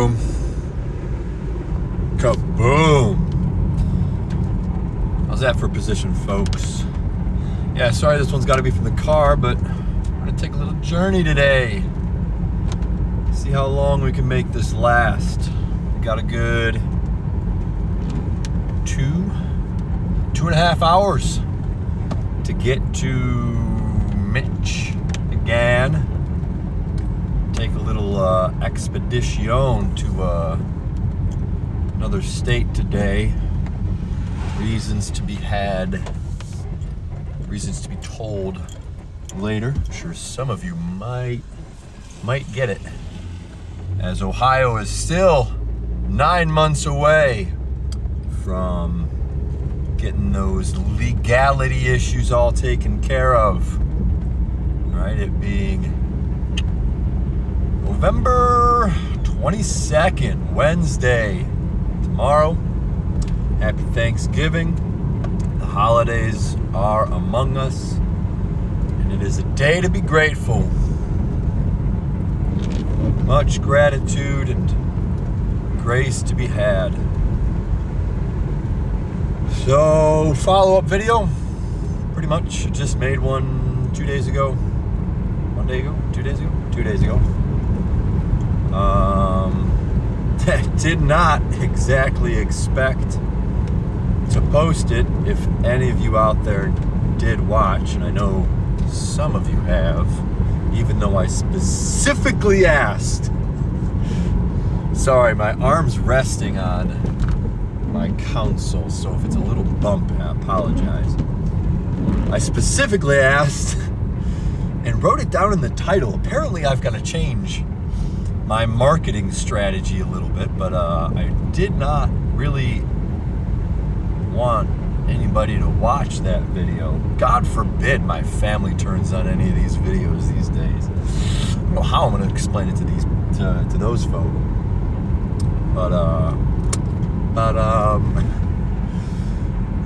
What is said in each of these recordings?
Kaboom. Kaboom. How's that for position, folks? Yeah, sorry this one's got to be from the car, but I'm going to take a little journey today. See how long we can make this last. We got a good 2.5 hours to get to Mitch again. Take a little expedition to another state today. Reasons to be had, reasons to be told later. I'm sure some of you might get it, as Ohio is still 9 months away from getting those legality issues all taken care of. Right, it being November 22nd, Wednesday, tomorrow. Happy Thanksgiving. The holidays are among us, and it is a day to be grateful. Much gratitude and grace to be had. So, follow-up video. Pretty much just made one 2 days ago. 1 day ago? 2 days ago? 2 days ago. Did not exactly expect to post it. If any of you out there did watch, and I know some of you have, even though I specifically asked. Sorry, my arm's resting on my console, so if it's a little bumpy, I apologize. I specifically asked and wrote it down in the title. Apparently I've got to change my marketing strategy a little bit, but I did not really want anybody to watch that video. God forbid my family turns on any of these videos these days. I don't know how I'm going to explain it to those folk. But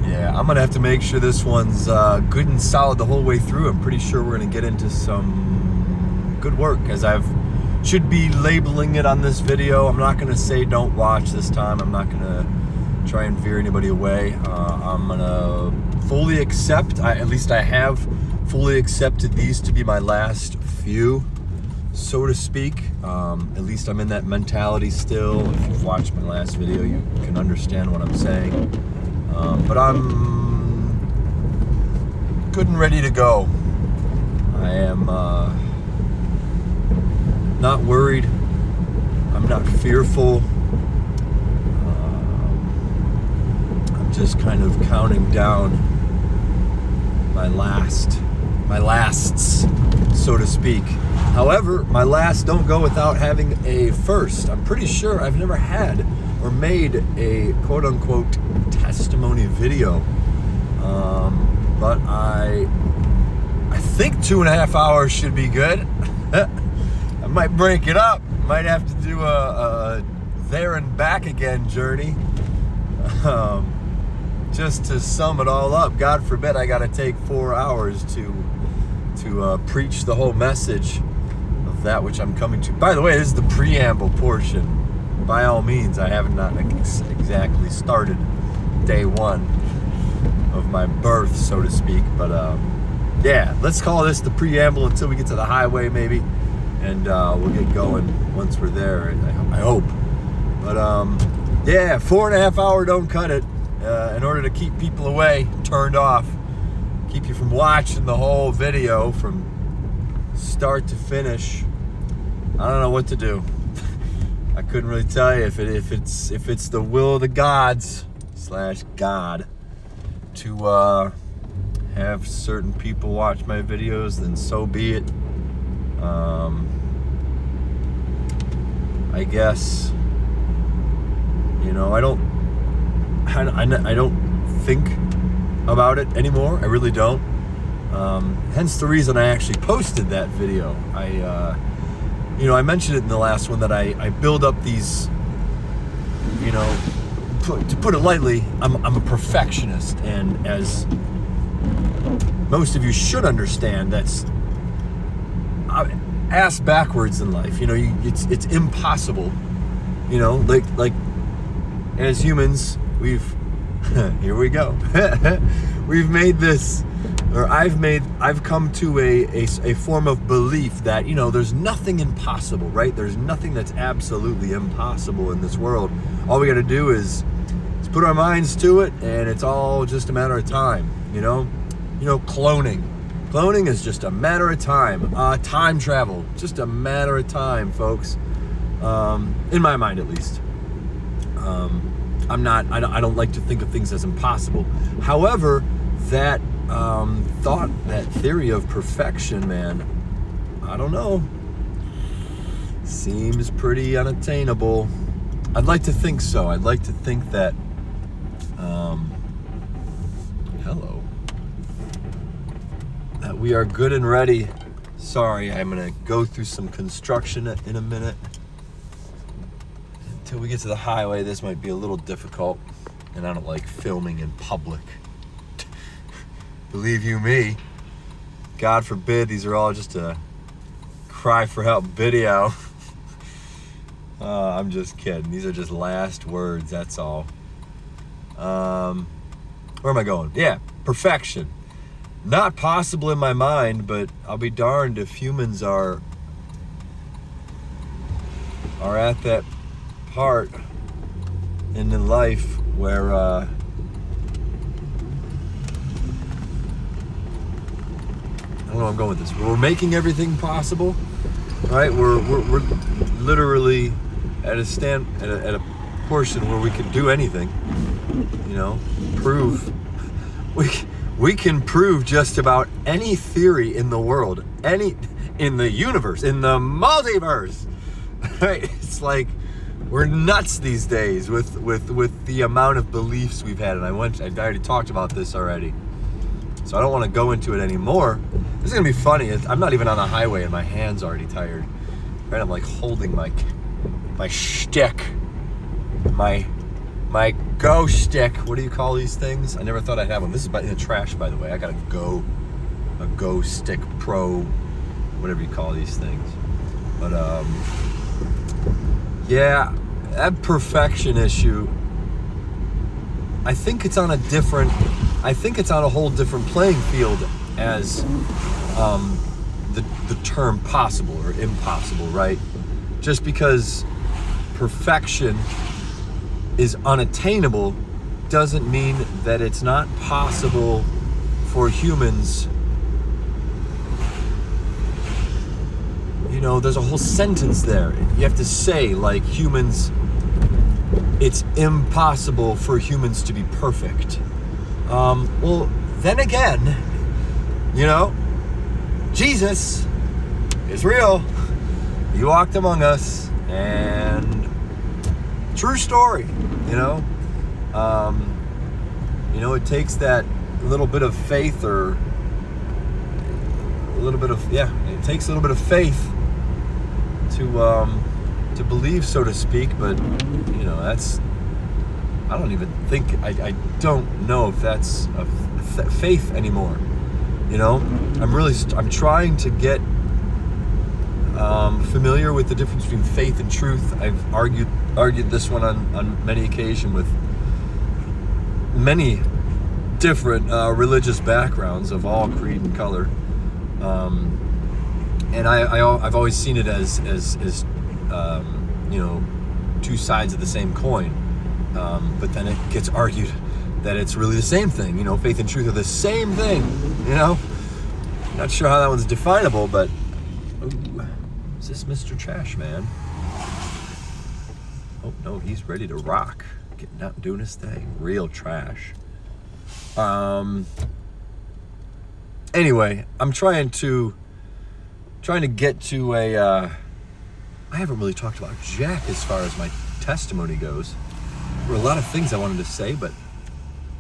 yeah, I'm going to have to make sure this one's good and solid the whole way through. I'm pretty sure we're going to get into some good work, as should be labeling it on this video. I'm not going to say don't watch this time. I'm not going to try and veer anybody away. I'm going to fully accept, at least I have fully accepted these to be my last few, so to speak. At least I'm in that mentality still. If you've watched my last video, you can understand what I'm saying. But I'm good and ready to go. I am not worried. I'm not fearful. I'm just kind of counting down my lasts, so to speak. However, my lasts don't go without having a first. I'm pretty sure I've never had or made a quote-unquote testimony video. But I think 2.5 hours should be good. I might break it up. Might have to do a there and back again journey. Just to sum it all up, God forbid I got to take 4 hours to preach the whole message of that which I'm coming to. By the way, this is the preamble portion. By all means, I have not exactly started day one of my birth, so to speak. But yeah, let's call this the preamble until we get to the highway, maybe, and we'll get going once we're there. I hope. But yeah, 4.5 hour don't cut it. In order to keep people away, turned off, keep you from watching the whole video from start to finish. I don't know what to do. I couldn't really tell you if it's the will of the gods / God to have certain people watch my videos, then so be it. I guess, I don't think about it anymore. I really don't. Hence the reason I actually posted that video. I mentioned it in the last one that I build up these, to put it lightly, I'm a perfectionist, and as most of you should understand, that's ass backwards in life. It's impossible You know, like as humans, we've here we go. We've made this, or I've come to a form of belief that, you know, there's nothing impossible, right? There's nothing that's absolutely impossible in this world. All we got to do is put our minds to it, and it's all just a matter of time. You know, cloning is just a matter of time. Time travel, just a matter of time, folks. In my mind, at least. I don't like to think of things as impossible. However, that that theory of perfection, man, I don't know, seems pretty unattainable. I'd like to think so. I'd like to think that, hello, that we are good and ready. Sorry, I'm gonna go through some construction in a minute. Until we get to the highway, this might be a little difficult, and I don't like filming in public. Believe you me, God forbid, these are all just a cry for help video. I'm just kidding. These are just last words, that's all. Where am I going? Yeah, perfection. Not possible in my mind, but I'll be darned if humans are at that part in the life where I don't know where I'm going with this. We're making everything possible, right? We're literally at a portion where we can do anything. You know, we can prove just about any theory in the world, in the universe, in the multiverse. Right? It's like we're nuts these days with the amount of beliefs we've had, and I already talked about this already, so I don't want to go into it anymore. This is gonna be funny. I'm not even on the highway, and my hand's already tired. Right? I'm like holding my shtick, my Go stick. What do you call these things? I never thought I'd have one. This is in the trash, by the way. I got a Go Stick Pro, whatever you call these things. But yeah, that perfection issue, I think it's on a whole different playing field as the term possible or impossible, right? Just because perfection is unattainable doesn't mean that it's not possible for humans. You know, there's a whole sentence there. You have to say, like, humans, it's impossible for humans to be perfect. Well, then again, you know, Jesus is real. He walked among us, and true story, you know. It takes that little bit of faith, or it takes a little bit of faith to believe, so to speak. But you know, that's, I don't know if that's a faith anymore. You know, I'm trying to get familiar with the difference between faith and truth. I've argued this one on many occasions with many different religious backgrounds of all creed and color, and I've always seen it as you know, two sides of the same coin, but then it gets argued that it's really the same thing. You know, faith and truth are the same thing. You know, not sure how that one's definable, but ooh, is this Mr. Trash Man? Oh no, he's ready to rock, getting out and doing his thing. Real trash. Anyway, I'm trying to get to I haven't really talked about Jack as far as my testimony goes. There were a lot of things I wanted to say, but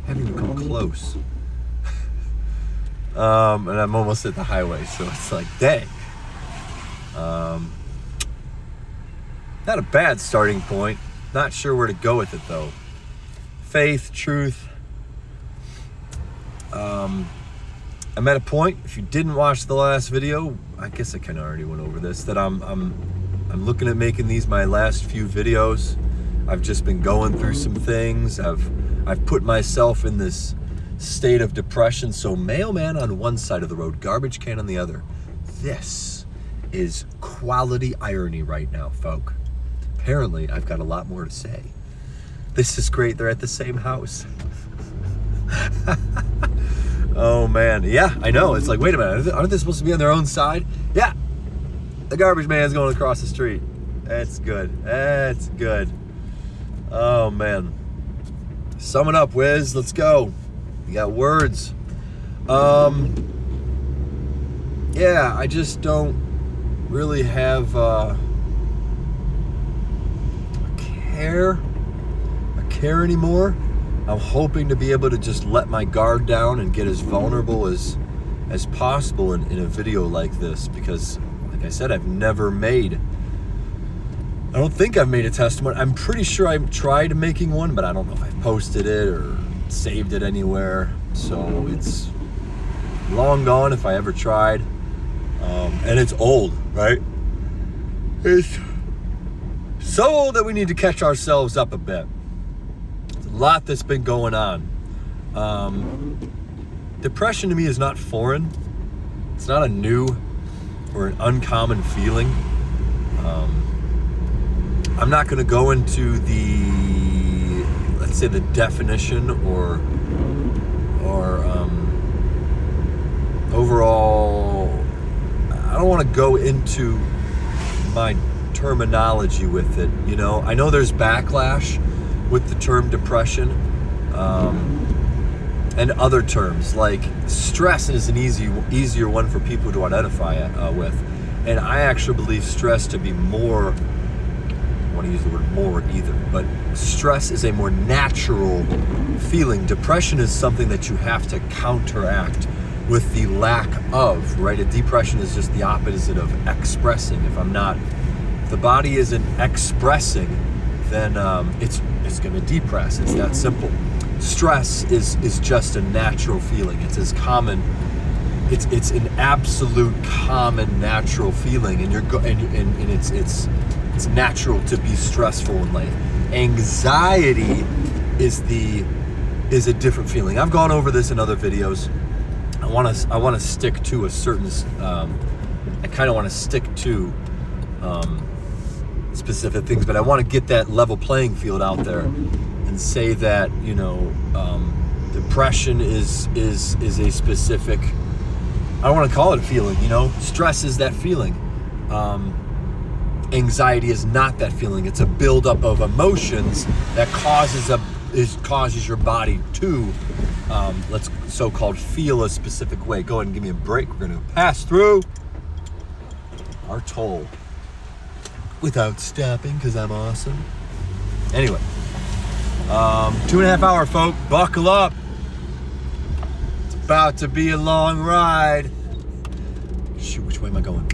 I haven't even come close. And I'm almost at the highway, so it's like, dang. Not a bad starting point. Not sure where to go with it, though. Faith, truth. I'm at a point, if you didn't watch the last video, I guess I kind of already went over this, that I'm I'm looking at making these my last few videos. I've just been going through some things. I've put myself in this state of depression. So mailman on one side of the road, garbage can on the other. This is quality irony right now, folk. Apparently, I've got a lot more to say. This is great. They're at the same house. Oh man, yeah, I know. It's like, wait a minute, aren't they supposed to be on their own side? Yeah, the garbage man's going across the street. That's good. That's good. Oh man. Sum it up, Wiz. Let's go. You got words. Yeah, I just don't really have a care anymore. I'm hoping to be able to just let my guard down and get as vulnerable as possible in a video like this, because like I said, I don't think I've made a testimony. I'm pretty sure I've tried making one, but I don't know if I've posted it or saved it anywhere. So it's long gone if I ever tried. And it's old, right? It's so old that we need to catch ourselves up a bit. There's a lot that's been going on. Depression to me is not foreign. It's not a new or an uncommon feeling. I'm not going to go into the, let's say, the definition or overall. I don't want to go into my terminology with it. You know, I know there's backlash with the term depression, and other terms like stress is an easier one for people to identify with. And I actually believe stress to be more, I don't want to use the word more either, but stress is a more natural feeling. Depression is something that you have to counteract with the lack of, right? A depression is just the opposite of expressing. If the body isn't expressing, then it's going to depress. It's that simple. Stress is just a natural feeling. It's as common. It's an absolute common natural feeling, and it's natural to be stressful in life. Anxiety is a different feeling. I've gone over this in other videos. I want to stick to a certain. I kind of want to stick to specific things, but I want to get that level playing field out there and say that, you know, depression is a specific. I don't want to call it a feeling. You know, stress is that feeling. Anxiety is not that feeling. It's a buildup of emotions that causes your body to let's so-called feel a specific way. Go ahead and give me a break. We're going to pass through our toll without stopping because I'm awesome. Anyway, 2.5 hour, folk. Buckle up. It's about to be a long ride. Shoot, which way am I going?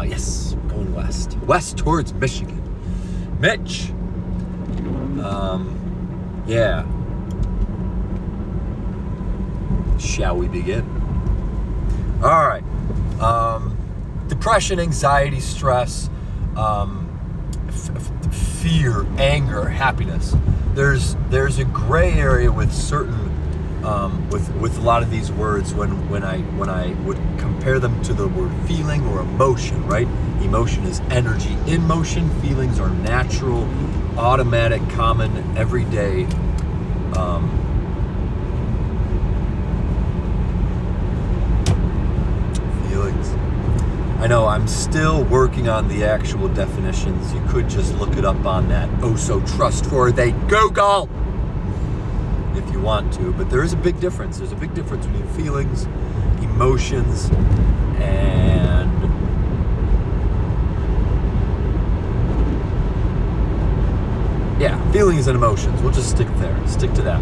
Yes, we're going west. West towards Michigan. Mitch. Yeah. Shall we begin? All right. Depression, anxiety, stress, fear, anger, happiness. There's a gray area with certain with a lot of these words when I would compare them to the word feeling or emotion, right? Emotion is energy in motion. Feelings are natural, automatic, common, everyday. Feelings. I know I'm still working on the actual definitions. You could just look it up on that oh so trustworthy Google if you want to, but there is a big difference. There's a big difference between feelings, emotions, and feelings and emotions. We'll just stick there. Stick to that.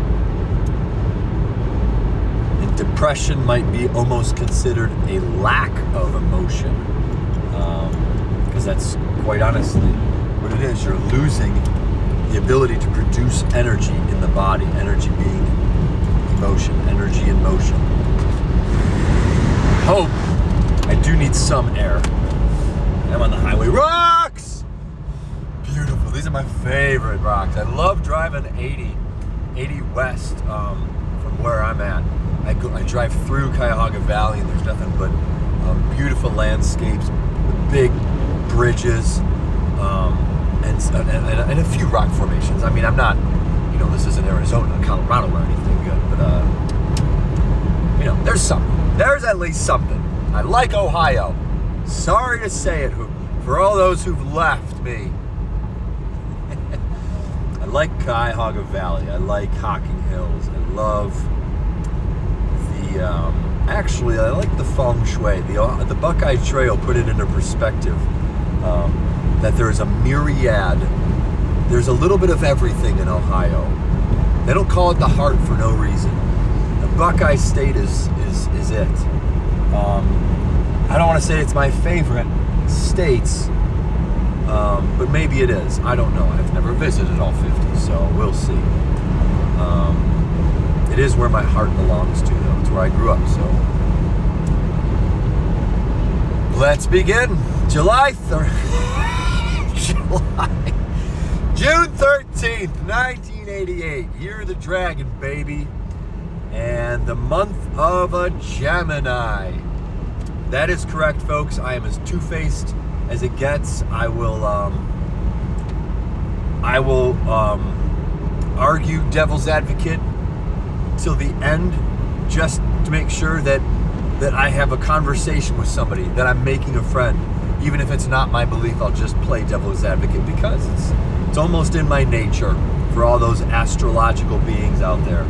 And depression might be almost considered a lack of emotion, because that's quite honestly what it is. You're losing the ability to produce energy in the body. Energy being emotion. Energy in motion. I do need some air. I'm on the highway. Rocks! Beautiful. These are my favorite rocks. I love driving 80 west from where I'm at. I drive through Cuyahoga Valley, and there's nothing but beautiful landscapes, big bridges, and a few rock formations. I mean, I'm not, this isn't Arizona, Colorado, or anything good, but there's something. There's at least something. I like Ohio. Sorry to say it, for all those who've left me. I like Cuyahoga Valley. I like Hocking Hills. I love actually, I like the feng shui. The Buckeye Trail put it into perspective, that there's a myriad, there's a little bit of everything in Ohio. They don't call it the heart for no reason. The Buckeye State is it. I don't want to say it's my favorite states, but maybe it is. I don't know. I've never visited all 50, so we'll see. It is where my heart belongs to, though. It's where I grew up, so. Let's begin. June 13th, 1988. Year of the Dragon, baby. And the month of a Gemini. That is correct, folks. I am as two-faced as it gets. I will argue devil's advocate till the end, just to make sure that I have a conversation with somebody, that I'm making a friend. Even if it's not my belief, I'll just play devil's advocate, because it's almost in my nature for all those astrological beings out there.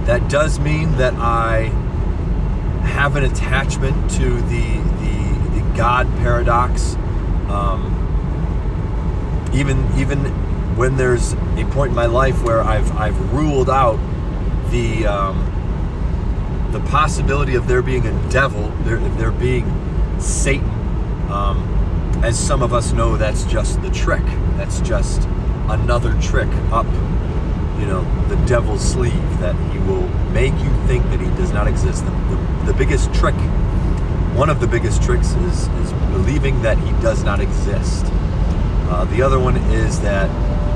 That does mean that I have an attachment to the God paradox. Even when there's a point in my life where I've ruled out the possibility of there being a devil, there being Satan. As some of us know, that's just the trick. That's just another trick up, the devil's sleeve, that he will make you think that he does not exist. The biggest trick, one of the biggest tricks, is believing that he does not exist. The other one is that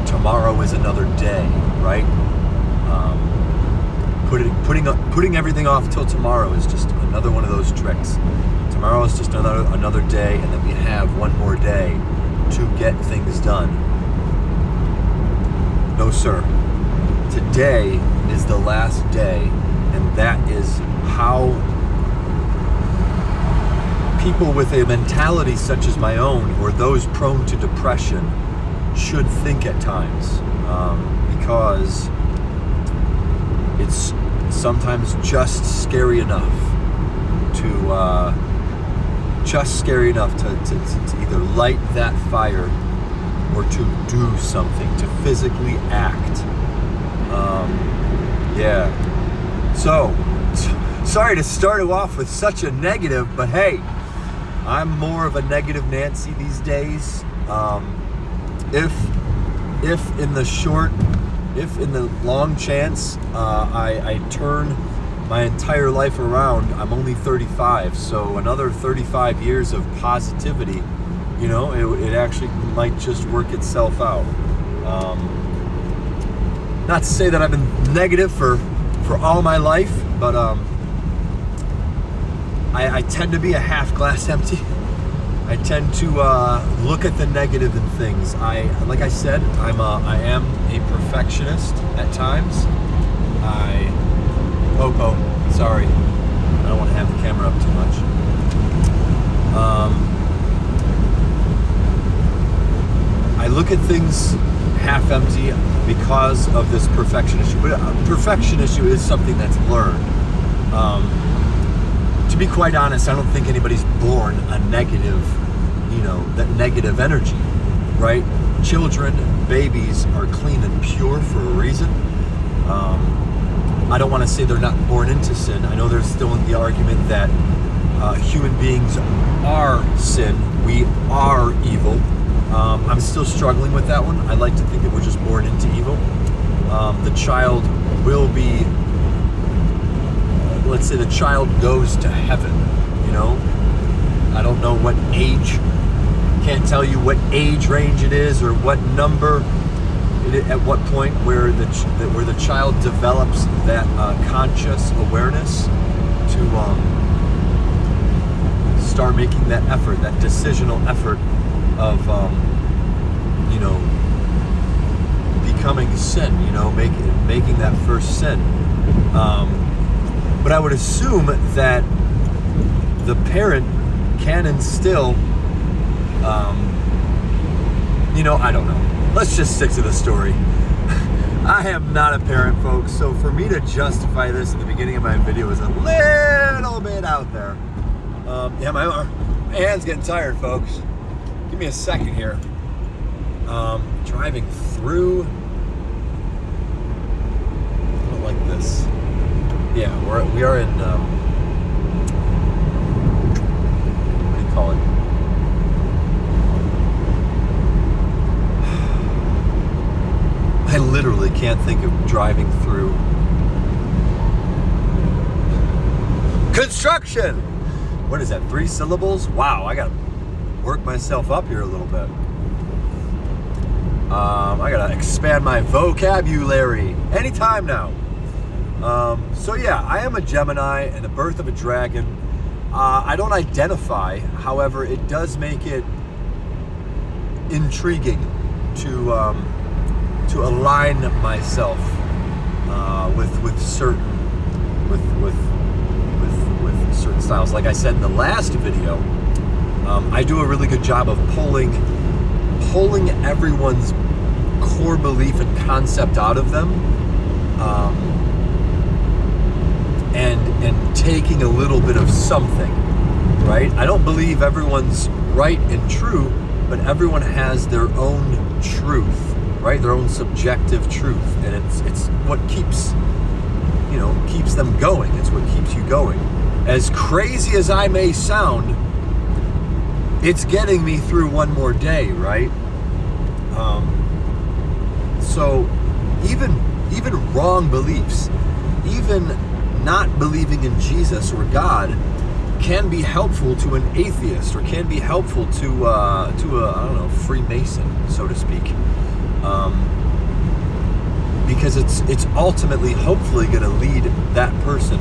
tomorrow is another day, right? Putting everything off till tomorrow is just another one of those tricks. Tomorrow is just another day, and then we have one more day to get things done. No, sir. Today is the last day, and that is how people with a mentality such as my own, or those prone to depression, should think at times, because it's sometimes just scary enough to either light that fire or to do something, to physically act. So sorry to start it off with such a negative, but hey, I'm more of a negative Nancy these days. If in the long chance I turn my entire life around, I'm only 35, so another 35 years of positivity, it actually might just work itself out. Not to say that I've been negative for all my life, but I tend to be a half glass empty. I tend to look at the negative in things. Like I said, I am a perfectionist at times. Sorry, I don't want to have the camera up too much. I look at things half empty because of this perfection issue. But a perfection issue is something that's learned. To be quite honest, I don't think anybody's born a negative, that negative energy, right? Children, babies are clean and pure for a reason. I don't want to say they're not born into sin. I know there's still the argument that human beings are sin. We are evil. I'm still struggling with that one. I like to think that we're just born into evil. The child will be, let's say the child goes to heaven, I don't know what age. Can't tell you what age range it is or what number. At what point where the child develops that conscious awareness to start making that effort, that decisional effort of becoming sin, making that first sin. But I would assume that the parent can instill, I don't know. Let's just stick to the story. I am not a parent, folks, so for me to justify this at the beginning of my video is a little bit out there. My hand's getting tired, folks. Give me a second here. Driving through. I don't like this. Yeah, we are in. What do you call it? I literally can't think of driving through. Construction! What is that, 3 syllables? Wow, I gotta work myself up here a little bit. I gotta expand my vocabulary anytime now. So yeah, I am a Gemini and the birth of a dragon. I don't identify, however, it does make it intriguing to align myself with certain styles. Like I said in the last video, I do a really good job of pulling everyone's core belief and concept out of them, and taking a little bit of something, right? I don't believe everyone's right and true, but everyone has their own truth, right? Their own subjective truth, and it's what keeps them going. It's what keeps you going. As crazy as I may sound, it's getting me through one more day, right? So even wrong beliefs, even not believing in Jesus or God, can be helpful to an atheist, or can be helpful to a Freemason, so to speak, because it's ultimately, hopefully, going to lead that person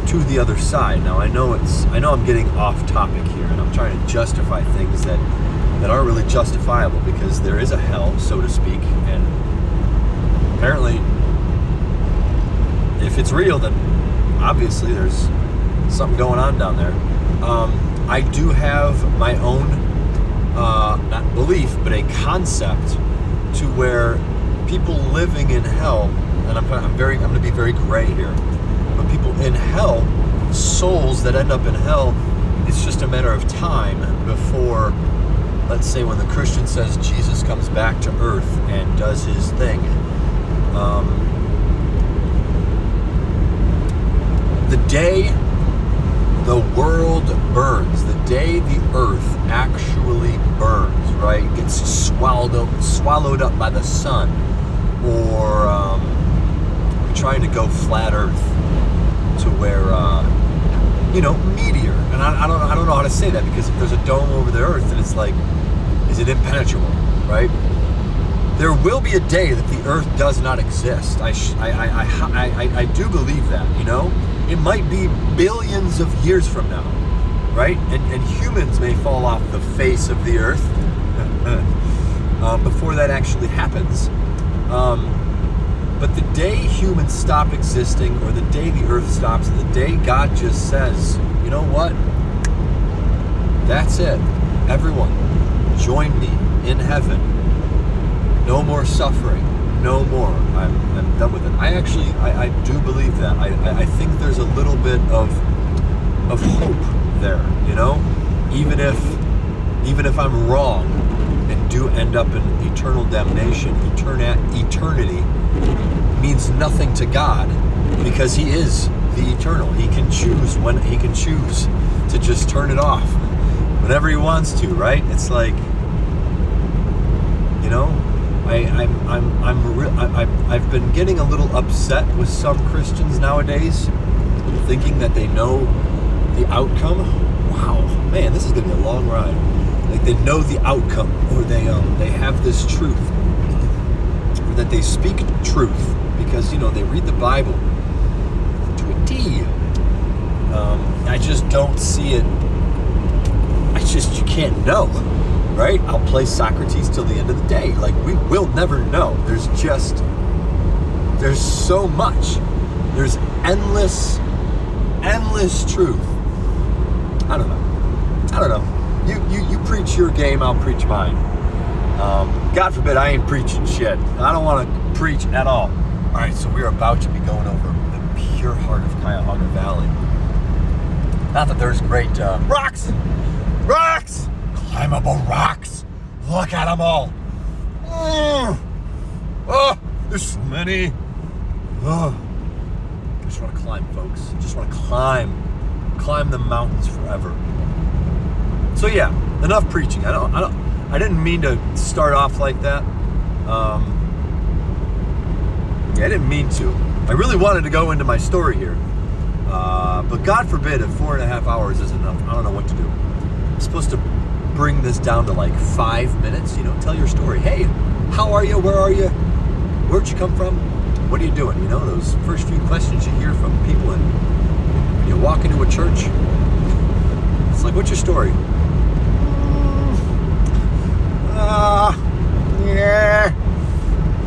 to the other side. Now I know I'm getting off topic here, and I'm trying to justify things that aren't really justifiable, because there is a hell, so to speak, and apparently, if it's real, then obviously there's something going on down there. I do have my own, not belief, but a concept to where people living in hell, and I'm going to be very gray here, but people in hell, souls that end up in hell, it's just a matter of time before, let's say, when the Christian says Jesus comes back to earth and does his thing, the day the world burns, the day the earth actually burns, right, gets swallowed up by the sun, or we're trying to go flat earth to where, meteor, and I don't know how to say that, because if there's a dome over the earth, then it's like, is it impenetrable, right? There will be a day that the earth does not exist. I do believe that, It might be billions of years from now, right? And humans may fall off the face of the earth before that actually happens. But the day humans stop existing, or the day the earth stops, the day God just says, you know what? That's it. Everyone, join me in heaven. No more suffering. No more. I'm done with it. I do believe that. I think there's a little bit of hope there, Even if I'm wrong and do end up in eternal damnation, eternity means nothing to God, because He is the eternal. He can choose when He can choose to just turn it off whenever He wants to, right? It's like, I've been getting a little upset with some Christians nowadays, thinking that they know the outcome wow, man, this is going to be a long ride. Like they know the outcome, or they have this truth, or that they speak truth because, you know, they read the Bible to a T. I just don't see it. You can't know, right? I'll play Socrates till the end of the day. Like, we will never know. There's so much. There's endless truth. I don't know. You preach your game, I'll preach mine. God forbid I ain't preaching shit. I don't want to preach at all. All right, so we're about to be going over the pure heart of Cuyahoga Valley. Not that there's great rocks, climbable rocks. Look at them all. Oh, there's so many. Oh, I just want to climb, folks. I just want to climb the mountains forever. So yeah, enough preaching. I didn't mean to start off like that. I didn't mean to. I really wanted to go into my story here. But God forbid if 4.5 hours isn't enough. I don't know what to do. I'm supposed to bring this down to like 5 minutes, you know, tell your story. Hey, how are you? Where are you? Where'd you come from? What are you doing? You know, those first few questions you hear from people when you walk into a church. It's like, what's your story? Yeah.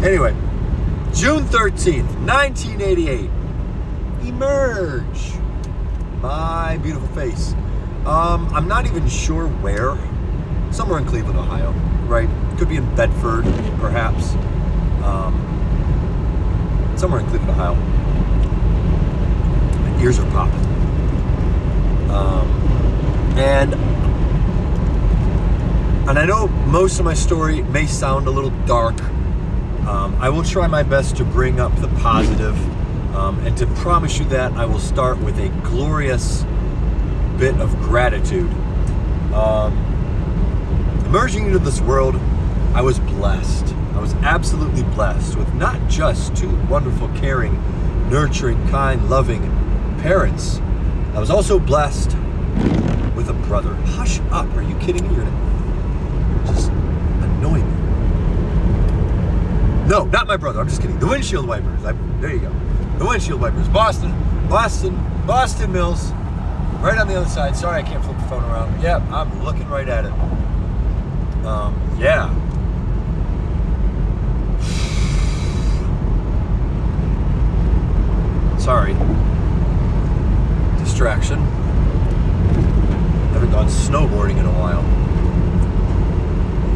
Anyway, June 13th, 1988. Emerge. My beautiful face. I'm not even sure where. Somewhere in Cleveland, Ohio, right? Could be in Bedford, perhaps. Somewhere in Cleveland, Ohio. My ears are popping. And I know most of my story may sound a little dark. I will try my best to bring up the positive, and to promise you that I will start with a glorious bit of gratitude. Emerging into this world, I was blessed. I was absolutely blessed with not just two wonderful, caring, nurturing, kind, loving parents. I was also blessed with a brother. Hush up, are you kidding me? You're just annoying me. No, not my brother, I'm just kidding. The windshield wipers, there you go. The windshield wipers, Boston Mills, right on the other side. Sorry, I can't flip the phone around. Yeah, I'm looking right at it. Yeah. Sorry. Distraction. Haven't gone snowboarding in a while.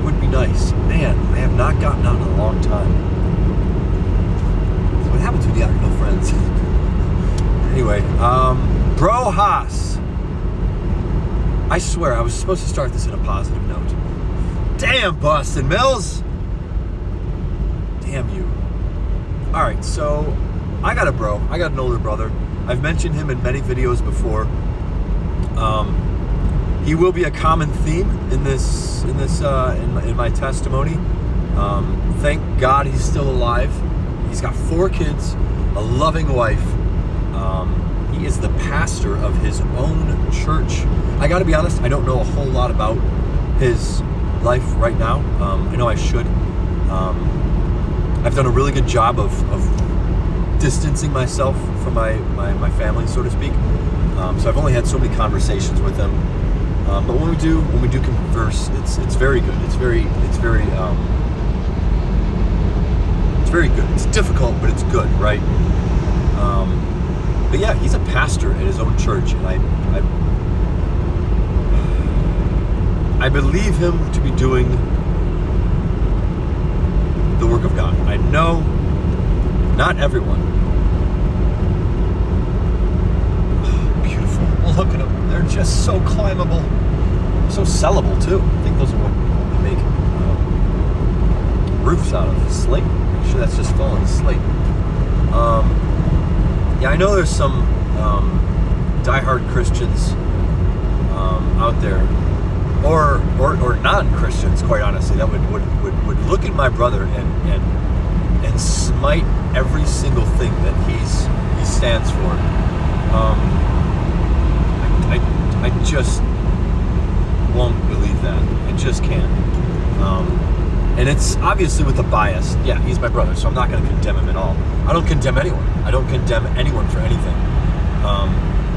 Would be nice. Man, I have not gotten out in a long time. What happens when you got no friends? Anyway, Bro Haas. I swear, I was supposed to start this in a positive note. Damn, Boston Mills! Damn you. Alright, so I got a bro. I got an older brother. I've mentioned him in many videos before. He will be a common theme in my testimony. Thank God he's still alive. He's got 4 kids, a loving wife. He is the pastor of his own church. I gotta be honest, I don't know a whole lot about his life right now. I know I should. I've done a really good job of distancing myself from my family, so to speak. So I've only had so many conversations with them. But when we do converse, it's very good. It's very good. It's difficult, but it's good, right? But yeah, he's a pastor at his own church, and I believe him to be doing the work of God. I know not everyone. Beautiful. Look at them. They're just so climbable, so sellable too. I think those are what they make roofs out of. Slate. I'm sure that's just fallen slate. Yeah, I know there's some diehard Christians out there, or non-Christians, quite honestly, that would look at my brother and smite every single thing that he stands for. I just won't believe that. I just can't. And it's obviously with a bias. Yeah, he's my brother, so I'm not going to condemn him at all. I don't condemn anyone. I don't condemn anyone for anything.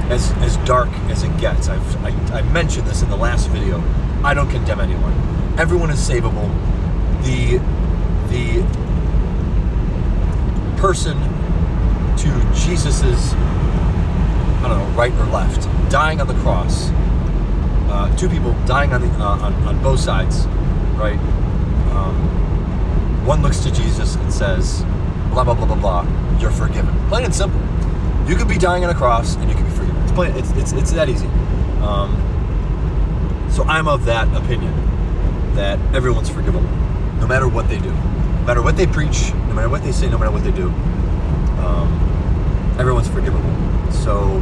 As dark as it gets. I mentioned this in the last video. I don't condemn anyone. Everyone is savable. The person to Jesus's, I don't know, right or left, dying on the cross. Two people dying on both sides, right? One looks to Jesus and says, blah, blah, blah, blah, blah, you're forgiven. Plain and simple. You could be dying on a cross and you can be forgiven. It's that easy. So I'm of that opinion, that everyone's forgivable, no matter what they do. No matter what they preach, no matter what they say, no matter what they do. Everyone's forgivable. So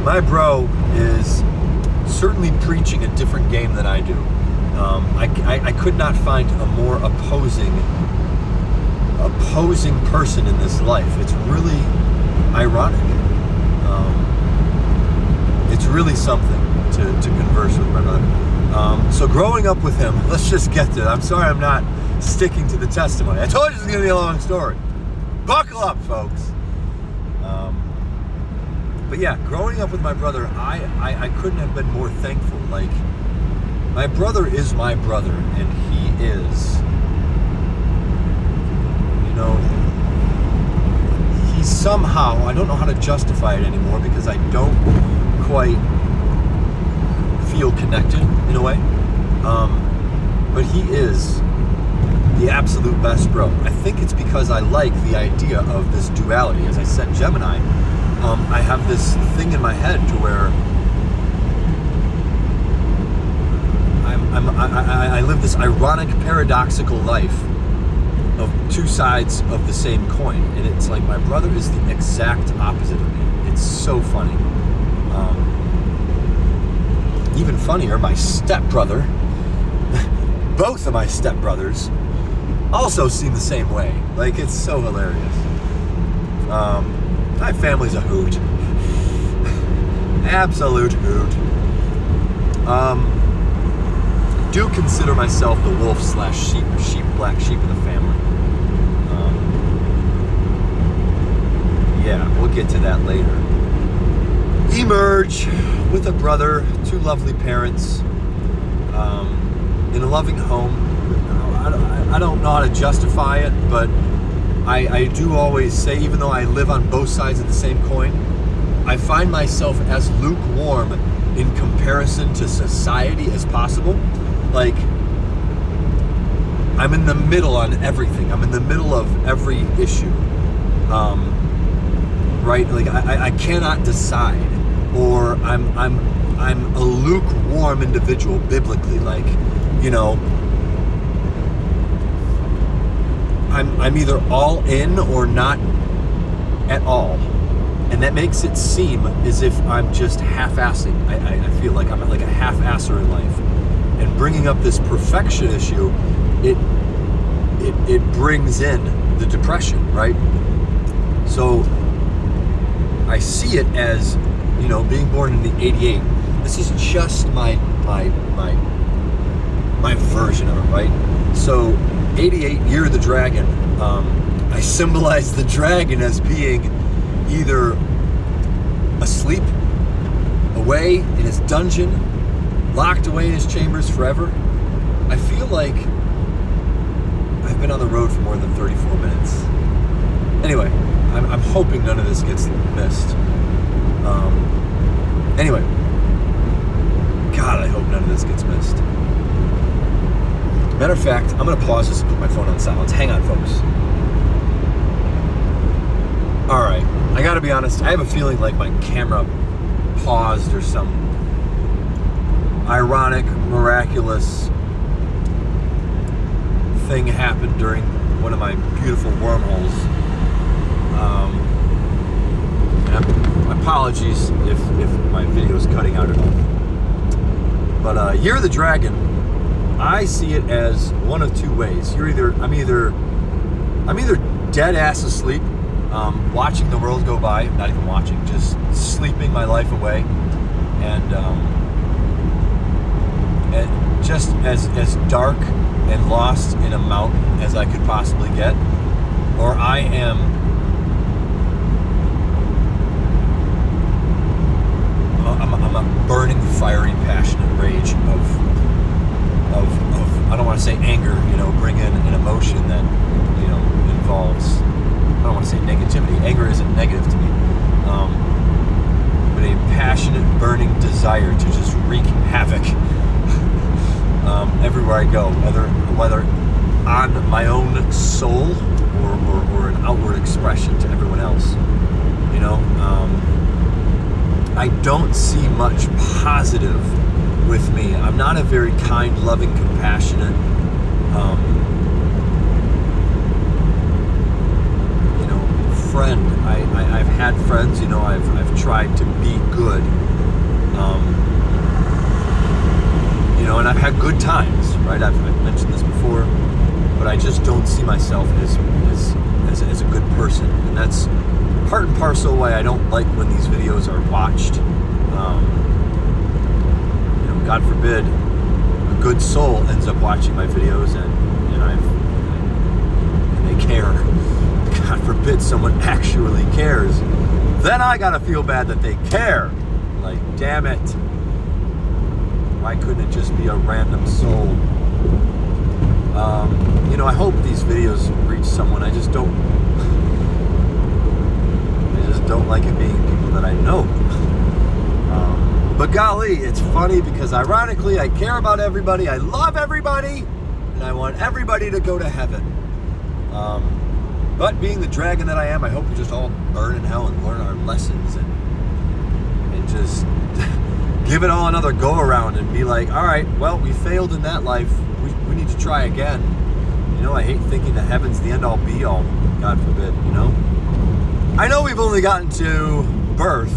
my bro is certainly preaching a different game than I do. I could not find a more opposing person in this life. It's really ironic. It's really something to converse with my brother. So growing up with him, let's just get to it. I'm sorry I'm not sticking to the testimony. I told you it's going to be a long story. Buckle up, folks. But yeah, growing up with my brother, I couldn't have been more thankful. Like, my brother is my brother, and he is, you know, he's somehow, I don't know how to justify it anymore because I don't quite feel connected in a way, but he is the absolute best bro. I think it's because I like the idea of this duality. As I said, Gemini, I have this thing in my head to where I live this ironic, paradoxical life of two sides of the same coin, and it's like my brother is the exact opposite of me. It's so funny. Even funnier, my stepbrother, both of my stepbrothers, also seem the same way. Like, it's so hilarious. My family's a hoot. Absolute hoot. Do consider myself the wolf / sheep, black sheep of the family. Yeah, we'll get to that later. Emerge with a brother, two lovely parents, in a loving home. I don't know how to justify it, but I do always say, even though I live on both sides of the same coin, I find myself as lukewarm in comparison to society as possible. Like, I'm in the middle on everything. I'm in the middle of every issue. Right? Like, I cannot decide. Or I'm a lukewarm individual biblically. Like, you know, I'm either all in or not at all. And that makes it seem as if I'm just half-assing. I feel like I'm like a half-asser in life. And bringing up this perfection issue, it brings in the depression, right? So I see it as, you know, being born in the '88. This is just my version of it, right? So '88, Year of the Dragon. I symbolize the dragon as being either asleep, away in his dungeon, locked away in his chambers forever. I feel like I've been on the road for more than 34 minutes. Anyway, I'm hoping none of this gets missed. Anyway, God, I hope none of this gets missed. Matter of fact, I'm going to pause this and put my phone on silence. Hang on, folks. Alright, I gotta be honest, I have a feeling like my camera paused or some ironic, miraculous thing happened during one of my beautiful wormholes. And apologies if my video is cutting out at all. But Year of the Dragon, I see it as one of two ways. I'm either dead ass asleep, watching the world go by, not even watching, just sleeping my life away, and just as dark and lost in a mountain as I could possibly get, or I am I'm a burning, fiery, passionate rage of I don't want to say anger, bring in an emotion that, involves, I don't want to say negativity. Anger isn't negative to me. But a passionate, burning desire to just wreak havoc everywhere I go, whether on my own soul or an outward expression to everyone else. I don't see much positive with me. I'm not a very kind, loving, compassionate, friend. I've had friends, I've tried to be good, and I've had good times, right? I've mentioned this before, but I just don't see myself as a good person, and that's part and parcel why I don't like when these videos are watched. God forbid a good soul ends up watching my videos and they care. God forbid someone actually cares. Then I gotta feel bad that they care. Like, damn it. Why couldn't it just be a random soul? I hope these videos reach someone. I just don't like it being people that I know. But golly, it's funny because ironically, I care about everybody, I love everybody, and I want everybody to go to heaven. But being the dragon that I am, I hope we just all burn in hell and learn our lessons and just give it all another go around and be like, all right, well, we failed in that life. We need to try again. I hate thinking that heaven's the end all be all. God forbid, I know we've only gotten to birth,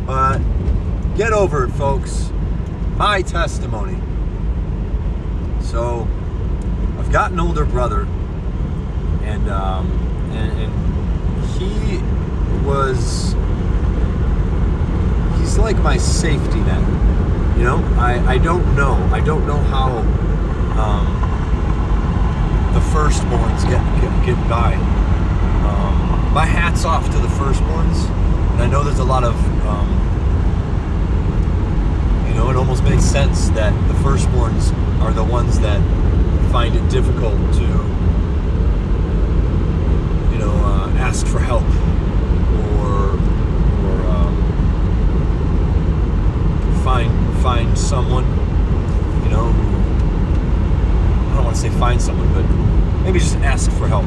but get over it, folks. My testimony. So, I've got an older brother, and he's like my safety net. I don't know how the firstborns get by. My hat's off to the firstborns, and I know there's a lot of it almost makes sense that the firstborns are the ones that find it difficult to ask for help or find someone, who, I don't want to say find someone, but maybe just ask for help,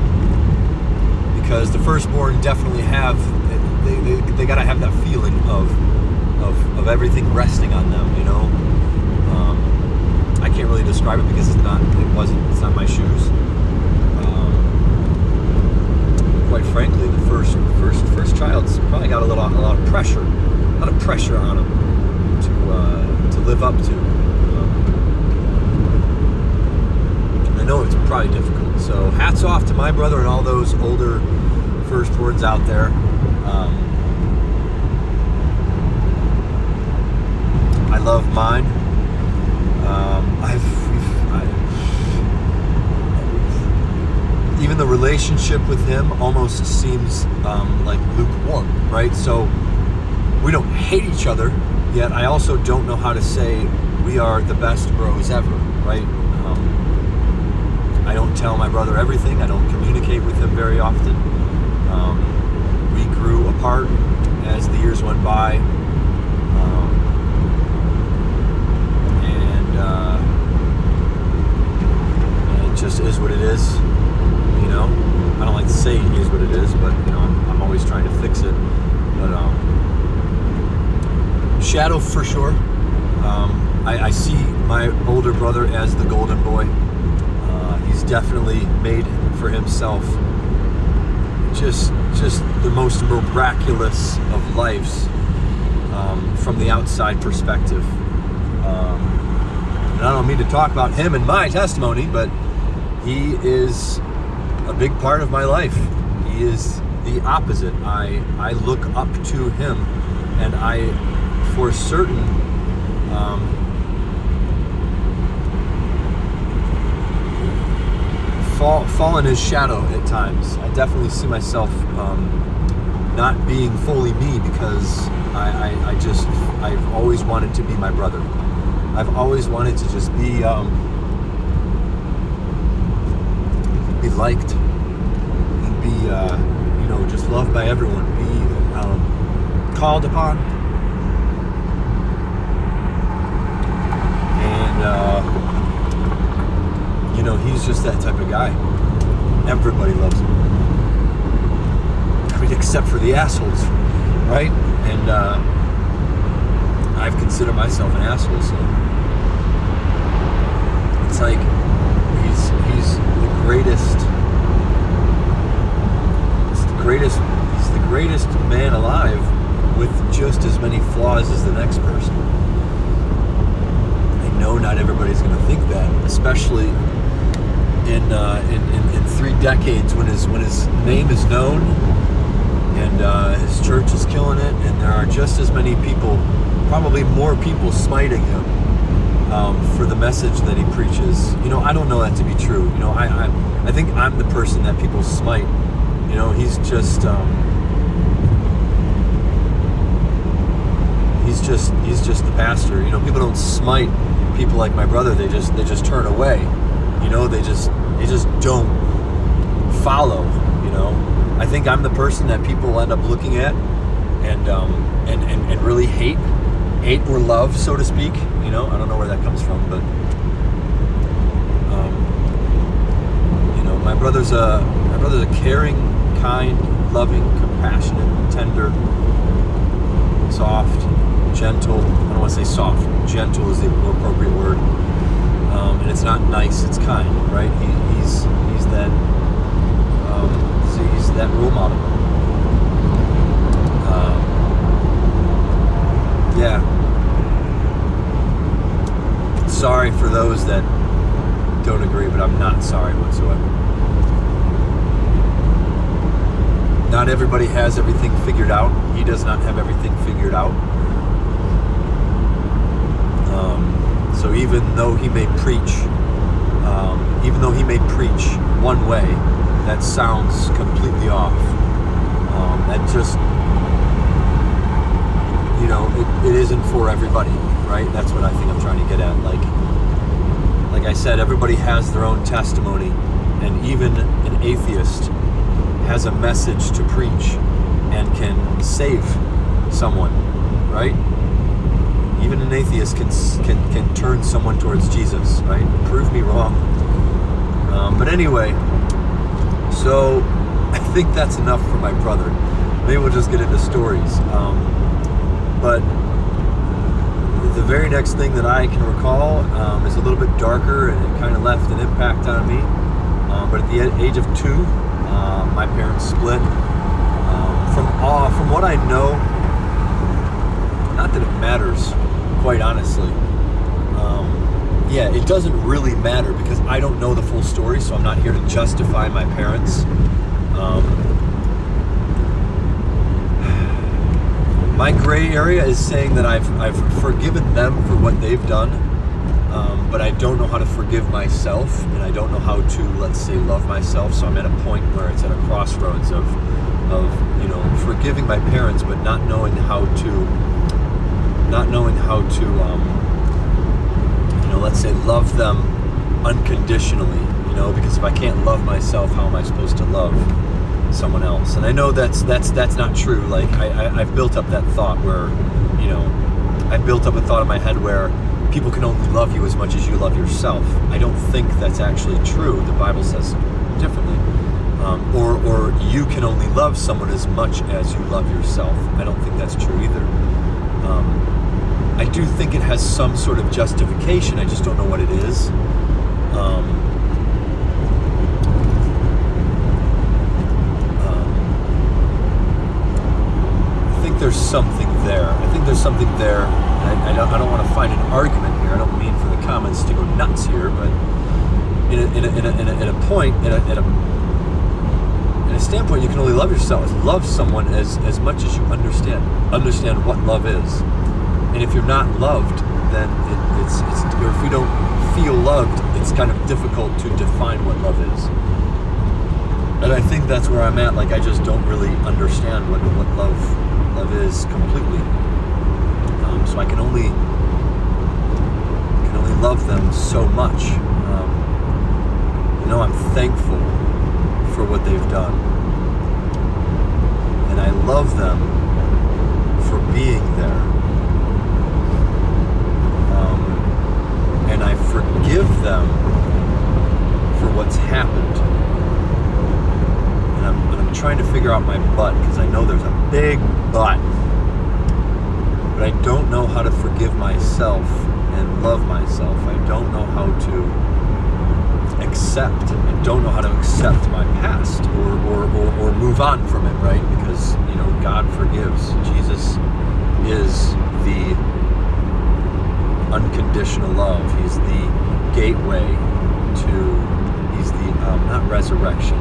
because the firstborn definitely they gotta have that feeling of everything resting on them, I can't really describe it because it's not my shoes. Quite frankly, the first child's probably got a lot of pressure on him to live up to. I know it's probably difficult. So hats off to my brother and all those older firstborns out there. I love mine. Even the relationship with him almost seems like lukewarm, right? So we don't hate each other, yet I also don't know how to say we are the best bros ever, right? I don't tell my brother everything. I don't communicate with him very often. We grew apart as the years went by. And it just is what it is. I don't like to say it is what it is, but I'm always trying to fix it. But shadow for sure. I see my older brother as the golden boy. He's definitely made for himself just the most miraculous of lives from the outside perspective. And I don't mean to talk about him and my testimony, but he is a big part of my life. He is the opposite. I look up to him, and I for certain, fall in his shadow at times. I definitely see myself not being fully me, because I've always wanted to be my brother. I've always wanted to just be liked and be just loved by everyone, be called upon, and he's just that type of guy. Everybody loves him. I mean, except for the assholes, right? And I've considered myself an asshole, so it's like he's the greatest. He's the greatest man alive, with just as many flaws as the next person. I know not everybody's going to think that, especially in 3 decades when his name is known and his church is killing it, and there are just as many people, probably more people, smiting him for the message that he preaches. I don't know that to be true. I think I'm the person that people smite. He's just the pastor. People don't smite people like my brother. They just turn away. They just don't follow. I think I'm the person that people end up looking at and really hate or love, so to speak. I don't know where that comes from, but my brother's a caring, kind, loving, compassionate, tender, soft, gentle. I don't want to say soft. Gentle is the more appropriate word. And it's not nice, it's kind, right? He's that he's that role model. Yeah. Sorry for those that don't agree, but I'm not sorry whatsoever. Not everybody has everything figured out. He does not have everything figured out. So even though he may preach one way, that sounds completely off. That just, it isn't for everybody, right? That's what I think I'm trying to get at. Like I said, everybody has their own testimony, and even an atheist has a message to preach and can save someone, right? Even an atheist can turn someone towards Jesus, right? Prove me wrong. But anyway, so I think that's enough for my brother. Maybe we'll just get into stories. But the very next thing that I can recall is a little bit darker, and it kind of left an impact on me. But at the age of 2, my parents split. From what I know, not that it matters, quite honestly. It doesn't really matter, because I don't know the full story, so I'm not here to justify my parents. My gray area is saying that I've forgiven them for what they've done, but I don't know how to forgive myself, and I don't know how to, let's say, love myself. So I'm at a point where it's at a crossroads of forgiving my parents, but not knowing how to let's say, love them unconditionally. Because if I can't love myself, how am I supposed to love someone else? And I know that's not true. Like I've built up that thought where, I've built up a thought in my head where people can only love you as much as you love yourself. I don't think that's actually true. The Bible says differently. Or you can only love someone as much as you love yourself. I don't think that's true either. I do think it has some sort of justification. I just don't know what it is. I think there's something there. I don't want to find an argument here. I don't mean for the comments to go nuts here, but in a point, in a standpoint, you can only love yourself, love someone as much as you understand what love is. And if you're not loved, then it's or if we don't feel loved, it's kind of difficult to define what love is. And I think that's where I'm at. Like, I just don't really understand what love is completely. So I can only love them so much. I'm thankful for what they've done, and I love them for being there. And I forgive them for what's happened. And I'm trying to figure out my but, because I know there's a big but. But I don't know how to forgive myself and love myself. I don't know how to accept. I don't know how to accept my past or move on from it, right? Because, God forgives. Jesus is the unconditional love. He's the gateway to, he's the, not resurrection,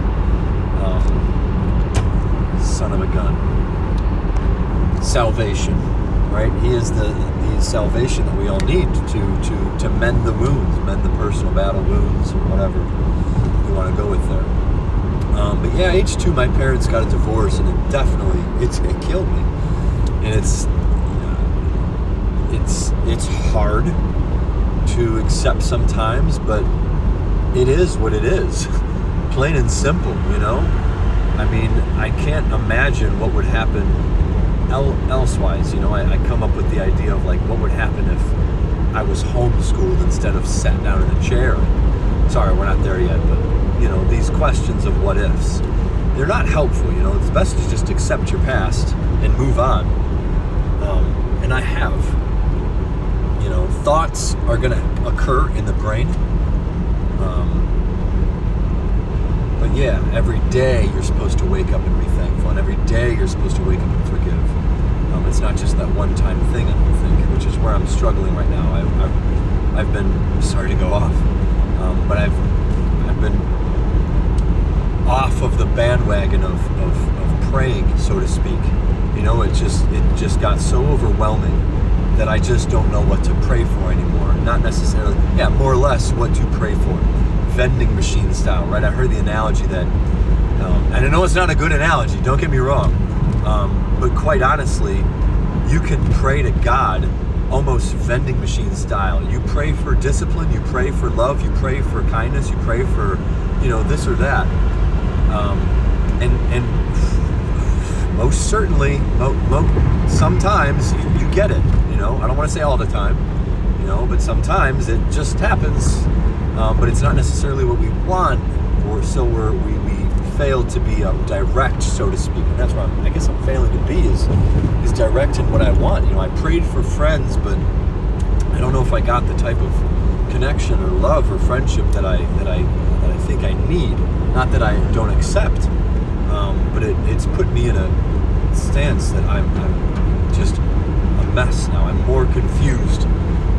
son of a gun, salvation, right? He is the salvation that we all need to mend the wounds, mend the personal battle wounds, or whatever we want to go with there. But yeah, age 2, my parents got a divorce, and it definitely, it killed me. And it's hard to accept sometimes, but it is what it is. Plain and simple, I mean, I can't imagine what would happen elsewise. I come up with the idea of, like, what would happen if I was homeschooled instead of sat down in a chair. Sorry, we're not there yet, but these questions of what ifs, they're not helpful. It's best to just accept your past and move on. And I have. Thoughts are going to occur in the brain. But yeah, every day you're supposed to wake up and be thankful, and every day you're supposed to wake up and forgive. It's not just that one-time thing, I don't think, which is where I'm struggling right now. I've been, sorry to go off, but I've been off of the bandwagon of praying, so to speak. It just got so overwhelming that I just don't know what to pray for anymore. Not necessarily, more or less what to pray for. Vending machine style, right? I heard the analogy that, and I know it's not a good analogy, don't get me wrong, but quite honestly, you can pray to God almost vending machine style. You pray for discipline, you pray for love, you pray for kindness, you pray for, this or that. And most certainly, sometimes you get it, I don't want to say all the time, but sometimes it just happens, but it's not necessarily what we want, or so we fail to be direct, so to speak. And that's what I guess I'm failing to be is direct in what I want. I prayed for friends, but I don't know if I got the type of connection or love or friendship that I think I need. Not that I don't accept, but it's put me in a stance that I'm just a mess now. I'm more confused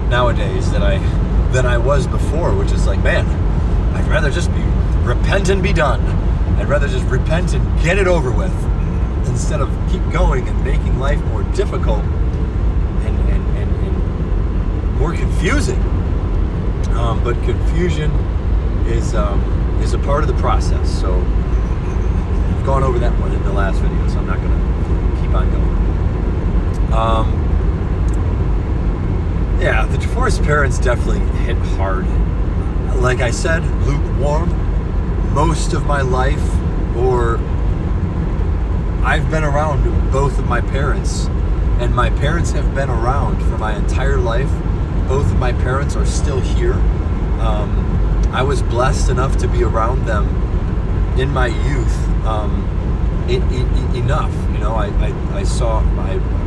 nowadays than I was before, which is like, man, I'd rather just repent and be done. I'd rather just repent and get it over with, instead of keep going and making life more difficult and more confusing. But confusion is a part of the process. So I've gone over that one in the last video, so I'm not going to keep on going. Yeah, the divorced parents definitely hit hard. Like I said, lukewarm. Most of my life, or I've been around both of my parents, and my parents have been around for my entire life. Both of my parents are still here. I was blessed enough to be around them in my youth enough.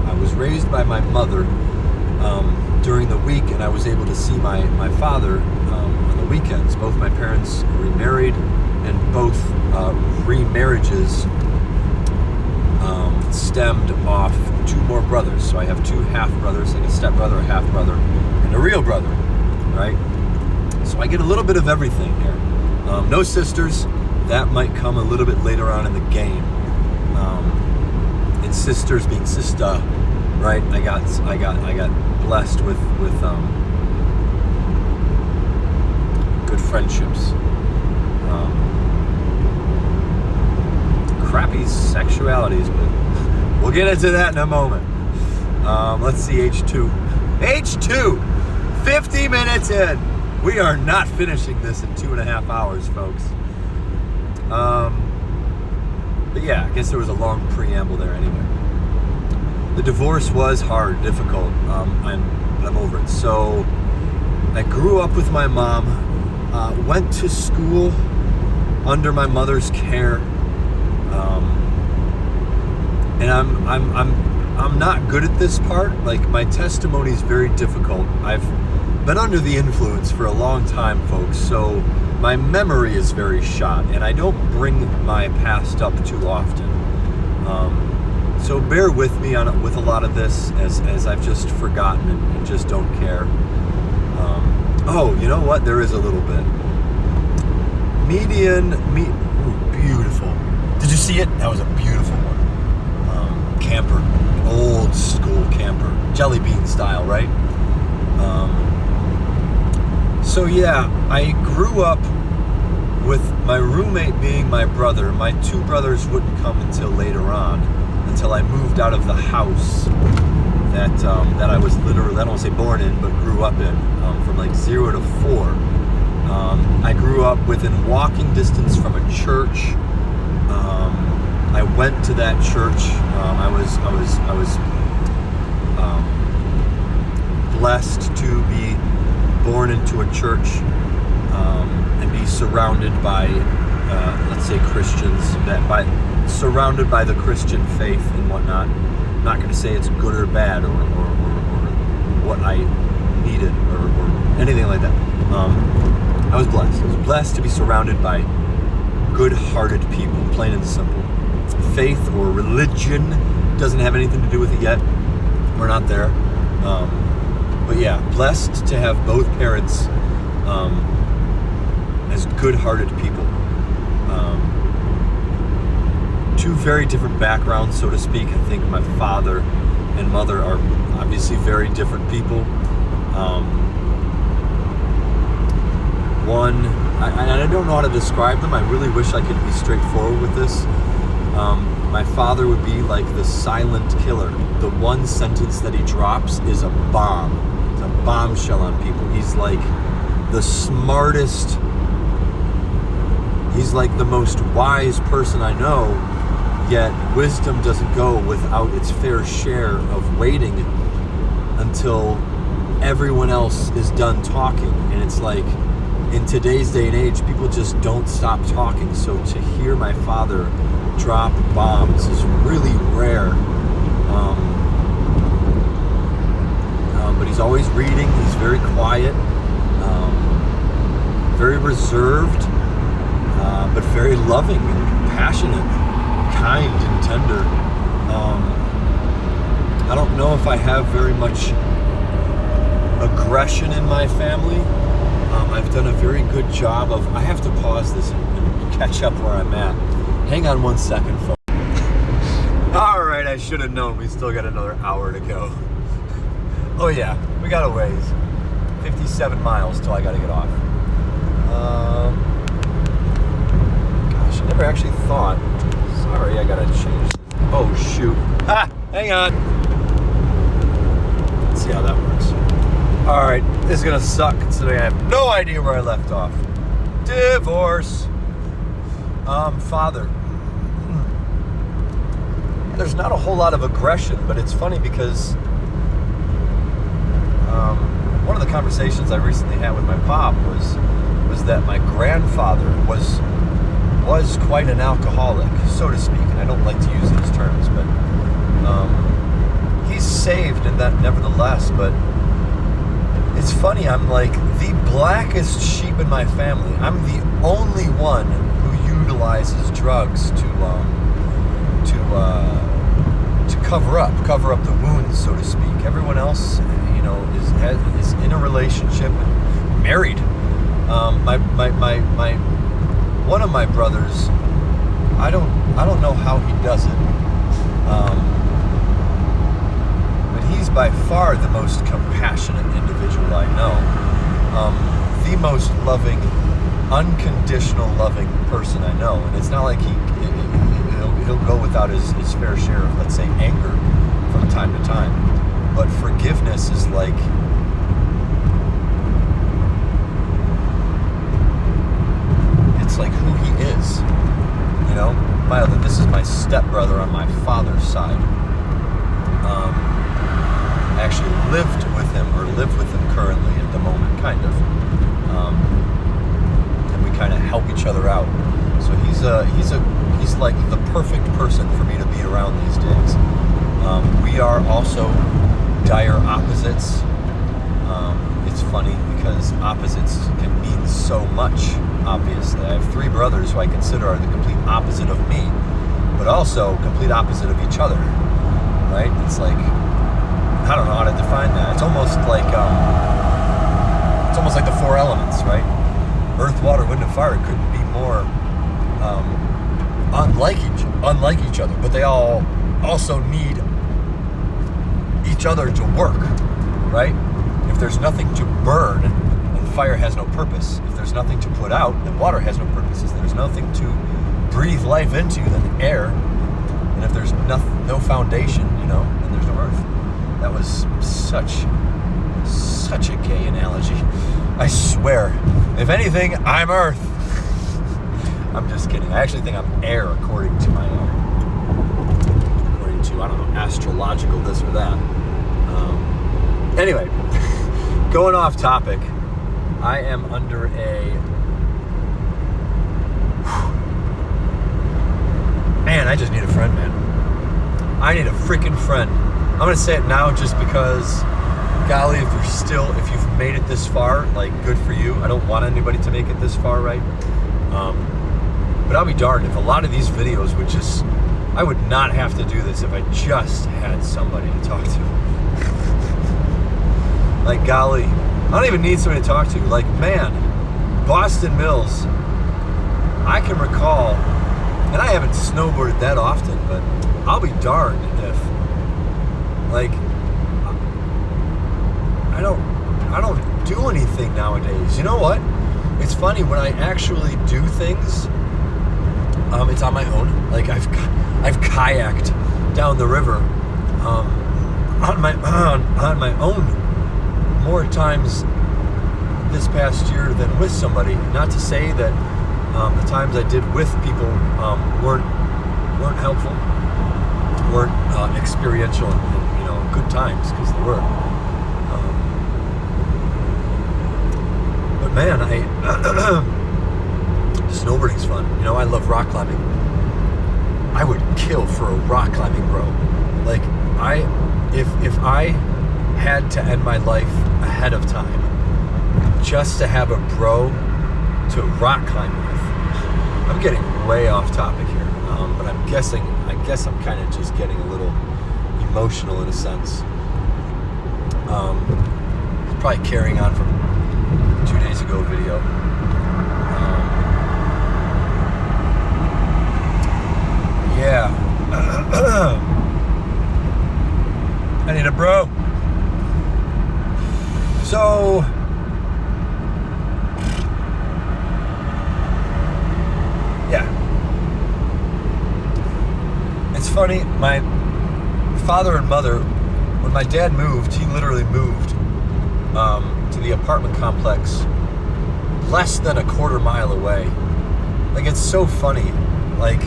I was raised by my mother during the week, and I was able to see my father on the weekends. Both my parents remarried, and both remarriages stemmed off 2 more brothers. So I have 2 half-brothers, like a stepbrother, a half-brother, and a real brother, right? So I get a little bit of everything here. No sisters. That might come a little bit later on in the game. And sisters being sister, right? I got blessed with good friendships, crappy sexualities, but we'll get into that in a moment. Let's see, H2, 50 minutes in. We are not finishing this in 2.5 hours, folks. But yeah, I guess there was a long preamble there anyway. The divorce was hard, difficult, but I'm over it. So I grew up with my mom, went to school under my mother's care, and I'm not good at this part. Like, my testimony is very difficult. I've been under the influence for a long time, folks, so my memory is very shot, and I don't bring my past up too often. So bear with me with a lot of this, as I've just forgotten and just don't care. Oh, you know what? There is a little bit. Ooh, beautiful. Did you see it? That was a beautiful one. Camper, old school camper, jelly bean style, right? So yeah, I grew up with my roommate being my brother. My two brothers wouldn't come until later on, until I moved out of the house that I was literally, I don't want to say born in, but grew up in, from like 0 to 4. I grew up within walking distance from a church. I went to that church. I was blessed to be born into a church and be surrounded by, let's say, Christians, surrounded by the Christian faith and whatnot. I'm not going to say it's good or bad or what I needed or anything like that. I was blessed. I was blessed to be surrounded by good-hearted people, plain and simple. Faith or religion doesn't have anything to do with it yet. We're not there. But yeah, blessed to have both parents as good-hearted people. Two very different backgrounds, so to speak. I think my father and mother are obviously very different people. I don't know how to describe them. I really wish I could be straightforward with this. My father would be like the silent killer. The one sentence that he drops is a bomb. It's a bombshell on people. He's like the smartest, he's like the most wise person I know, yet wisdom doesn't go without its fair share of waiting until everyone else is done talking. And it's like, in today's day and age, people just don't stop talking. So to hear my father drop bombs is really rare. But he's always reading. He's very quiet, very reserved, but very loving and compassionate, kind and tender. I don't know if I have very much aggression in my family. I've done a very good job of, I have to pause this and catch up where I'm at. Hang on 1 second, folks. All right, I should have known we still got another hour to go. Oh yeah, we got a ways. 57 miles till I gotta get off. Gosh, I never actually thought. Sorry, I gotta change. Oh shoot. Ha! Hang on. Let's see how that works. All right, this is gonna suck considering I have no idea where I left off. Divorce. Father. There's not a whole lot of aggression, but it's funny because one of the conversations I recently had with my pop was that my grandfather was quite an alcoholic, so to speak, and I don't like to use these terms, but he's saved in that nevertheless. But it's funny, I'm like the blackest sheep in my family. I'm the only one who utilizes drugs to cover up the wounds, so to speak. Everyone else, you know, is in a relationship, married. My one of my brothers, I don't know how he does it. by far the most compassionate individual I know. The most loving, unconditional loving person I know. And it's not like he'll go without his fair share of, let's say, anger from time to time. But forgiveness is like, it's like who he is. You know, this is my stepbrother on my father's side. I actually lived with him currently at the moment, kind of. And we kind of help each other out. So he's like the perfect person for me to be around these days. We are also dire opposites. It's funny because opposites can mean so much, obviously. I have 3 brothers who I consider are the complete opposite of me, but also complete opposite of each other, right? It's like, I don't know how to define that. It's almost like the 4 elements, right? Earth, water, wind, and fire couldn't be more unlike each other, but they all also need each other to work, right? If there's nothing to burn, then fire has no purpose. If there's nothing to put out, then water has no purpose. If there's nothing to breathe life into, then air. And if there's no foundation, then there's no earth. That was such a gay analogy. I swear. If anything, I'm earth. I'm just kidding. I actually think I'm air according to I don't know, astrological this or that. Anyway, going off topic, I am under man, I just need a friend, man. I need a freaking friend. I'm going to say it now just because, golly, if you've made it this far, like, good for you. I don't want anybody to make it this far, right? But I'll be darned if a lot of these videos I would not have to do this if I just had somebody to talk to. Like, golly, I don't even need somebody to talk to. Like, man, Boston Mills, I can recall, and I haven't snowboarded that often, but I'll be darned if, like, I don't do anything nowadays. You know what? It's funny, when I actually do things, it's on my own. Like, I've kayaked down the river on my own more times this past year than with somebody. Not to say that the times I did with people weren't helpful, weren't experiential, and good times, because they were. But man, snowboarding's fun. I love rock climbing. I would kill for a rock climbing bro. Like, if I had to end my life ahead of time just to have a bro to rock climb with. I'm getting way off topic here, but I guess I'm kind of just getting a little emotional in a sense. Probably carrying on from 2 days ago video. Yeah. I need a bro. So, yeah. It's funny, my father and mother, when my dad moved, he literally moved to the apartment complex less than a quarter mile away. Like, it's so funny. Like,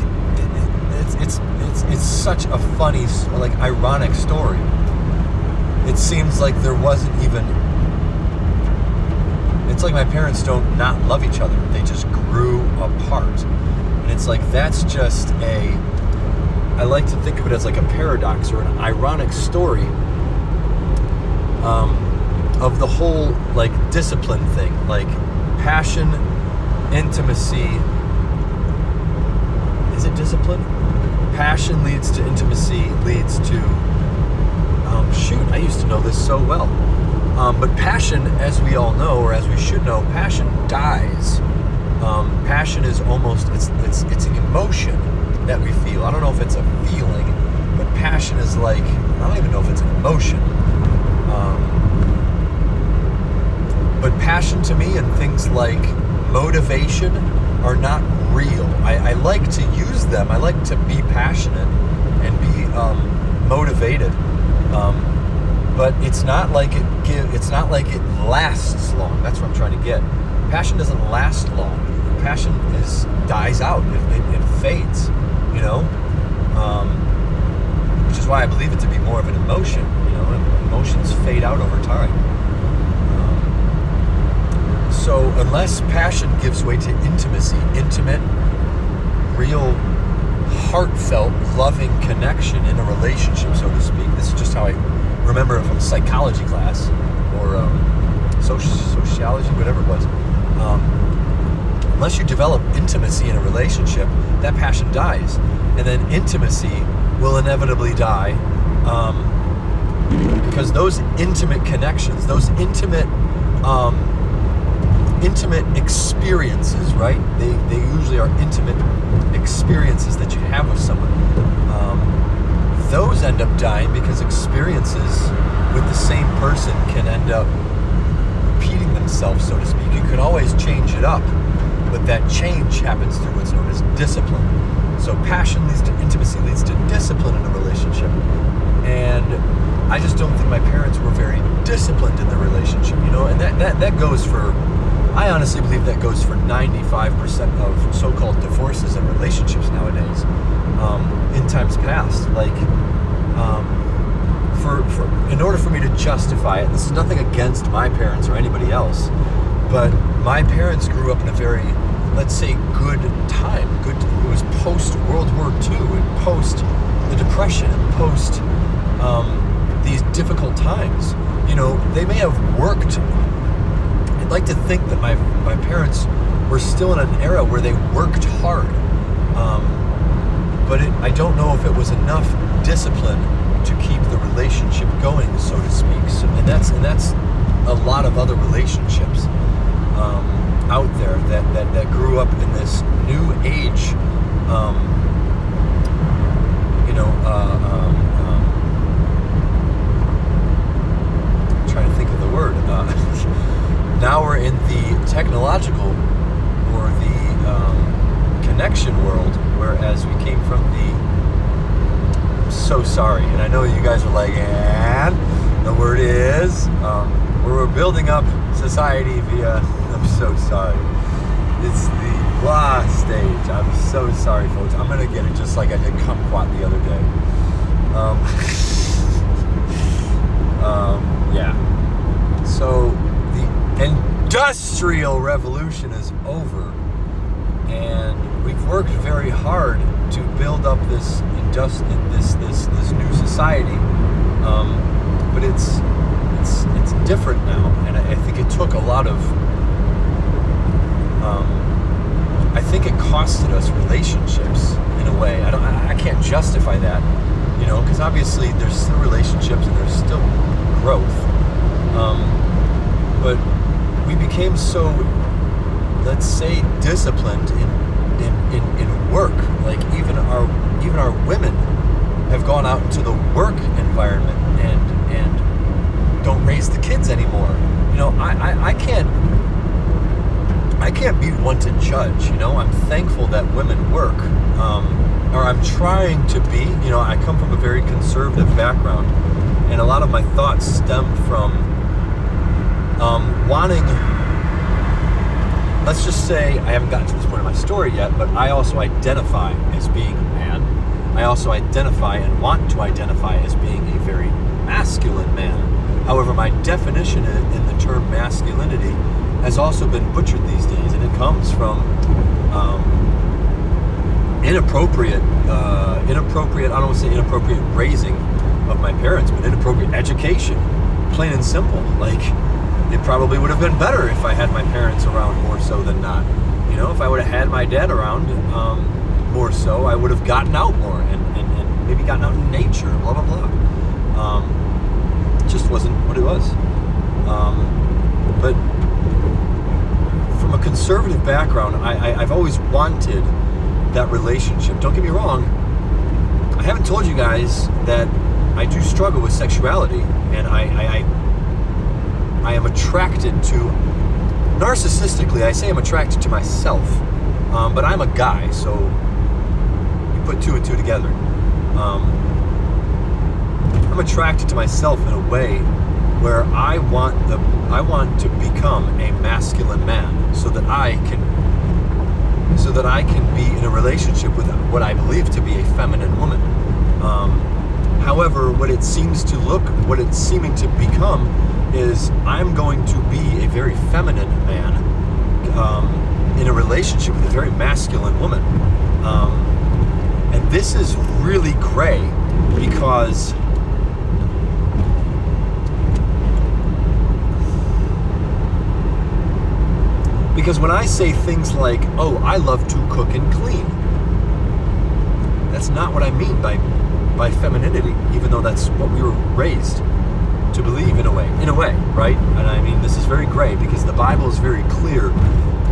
it's such a funny, like, ironic story. It seems like there wasn't even, it's like my parents don't not love each other. They just grew apart. And it's like, that's just I like to think of it as like a paradox or an ironic story of the whole, like, discipline thing. Like, passion, intimacy. Is it discipline? Passion leads to intimacy, leads to, I used to know this so well. But passion, as we all know, or as we should know, passion dies. Passion is almost, it's an emotion that we feel. I don't know if it's a feeling, but passion is like, I don't even know if it's an emotion. passion to me and things like motivation are not real. I like to use them. I like to be passionate and be motivated, but it's not like it lasts long. That's what I'm trying to get. Passion doesn't last long. Passion dies out. It fades. You know, which is why I believe it to be more of an emotion. You know, emotions fade out over time. So unless passion gives way to intimacy, intimate, real, heartfelt, loving connection in a relationship, so to speak. This is just how I remember it from psychology class or sociology, whatever it was. Unless you develop intimacy in a relationship, that passion dies. And then intimacy will inevitably die because those intimate connections, those intimate experiences, right? They usually are intimate experiences that you have with someone. Those end up dying because experiences with the same person can end up repeating themselves, so to speak. You can always change it up, but that change happens through what's known as discipline. So passion leads to intimacy, leads to discipline in a relationship. And I just don't think my parents were very disciplined in their relationship, you know, and that goes for, I honestly believe that goes for 95% of so-called divorces and relationships nowadays. In times past, like, in order for me to justify it, this is nothing against my parents or anybody else, but my parents grew up in a very, let's say, good time. It was post World War II and post the Depression and post these difficult times. You know, they may have worked. I'd like to think that my parents were still in an era where they worked hard, but I don't know if it was enough discipline to keep the relationship going, so to speak. So, and that's a lot of other relationships out there that grew up in this new age, trying to think of the word. Now we're in the technological or the connection world, whereas we came from I'm so sorry, and I know you guys are like, and the word is, we're building up society via, I'm so sorry. It's the blah stage. I'm so sorry, folks. I'm going to get it just like I did kumquat the other day. Yeah. So the Industrial Revolution is over, and we've worked very hard to build up this new society, but it's different now, and I think it took a lot of. I think it costed us relationships in a way. I can't justify that, you know, because obviously there's still relationships and there's still growth, but we became so, let's say, disciplined in work. Like even our women have gone out into the work environment and don't raise the kids anymore. You know, I can't be one to judge. You know, I'm thankful that women work, or I'm trying to be. You know, I come from a very conservative background, and a lot of my thoughts stem from wanting. Let's just say I haven't gotten to this point in my story yet, but I also identify as being a man. I also identify and want to identify as being a very masculine man. However, my definition in the term masculinity has also been butchered these days, and it comes from inappropriate, I don't want to say inappropriate raising of my parents, but inappropriate education, plain and simple. Like, it probably would have been better if I had my parents around more so than not. You know, if I would have had my dad around more so, I would have gotten out more and maybe gotten out in nature, blah, blah, blah. It just wasn't what it was. But from a conservative background, I've always wanted that relationship. Don't get me wrong, I haven't told you guys that I do struggle with sexuality, and I am attracted to narcissistically, I say I'm attracted to myself, but I'm a guy, so you put two and two together. I'm attracted to myself in a way where I want to become a masculine man, so that I can be in a relationship with what I believe to be a feminine woman. However, what it's seeming to become is I'm going to be a very feminine man in a relationship with a very masculine woman. And this is really gray because when I say things like, oh, I love to cook and clean, that's not what I mean by femininity, even though that's what we were raised to believe in a way, right? And I mean, this is very gray because the Bible is very clear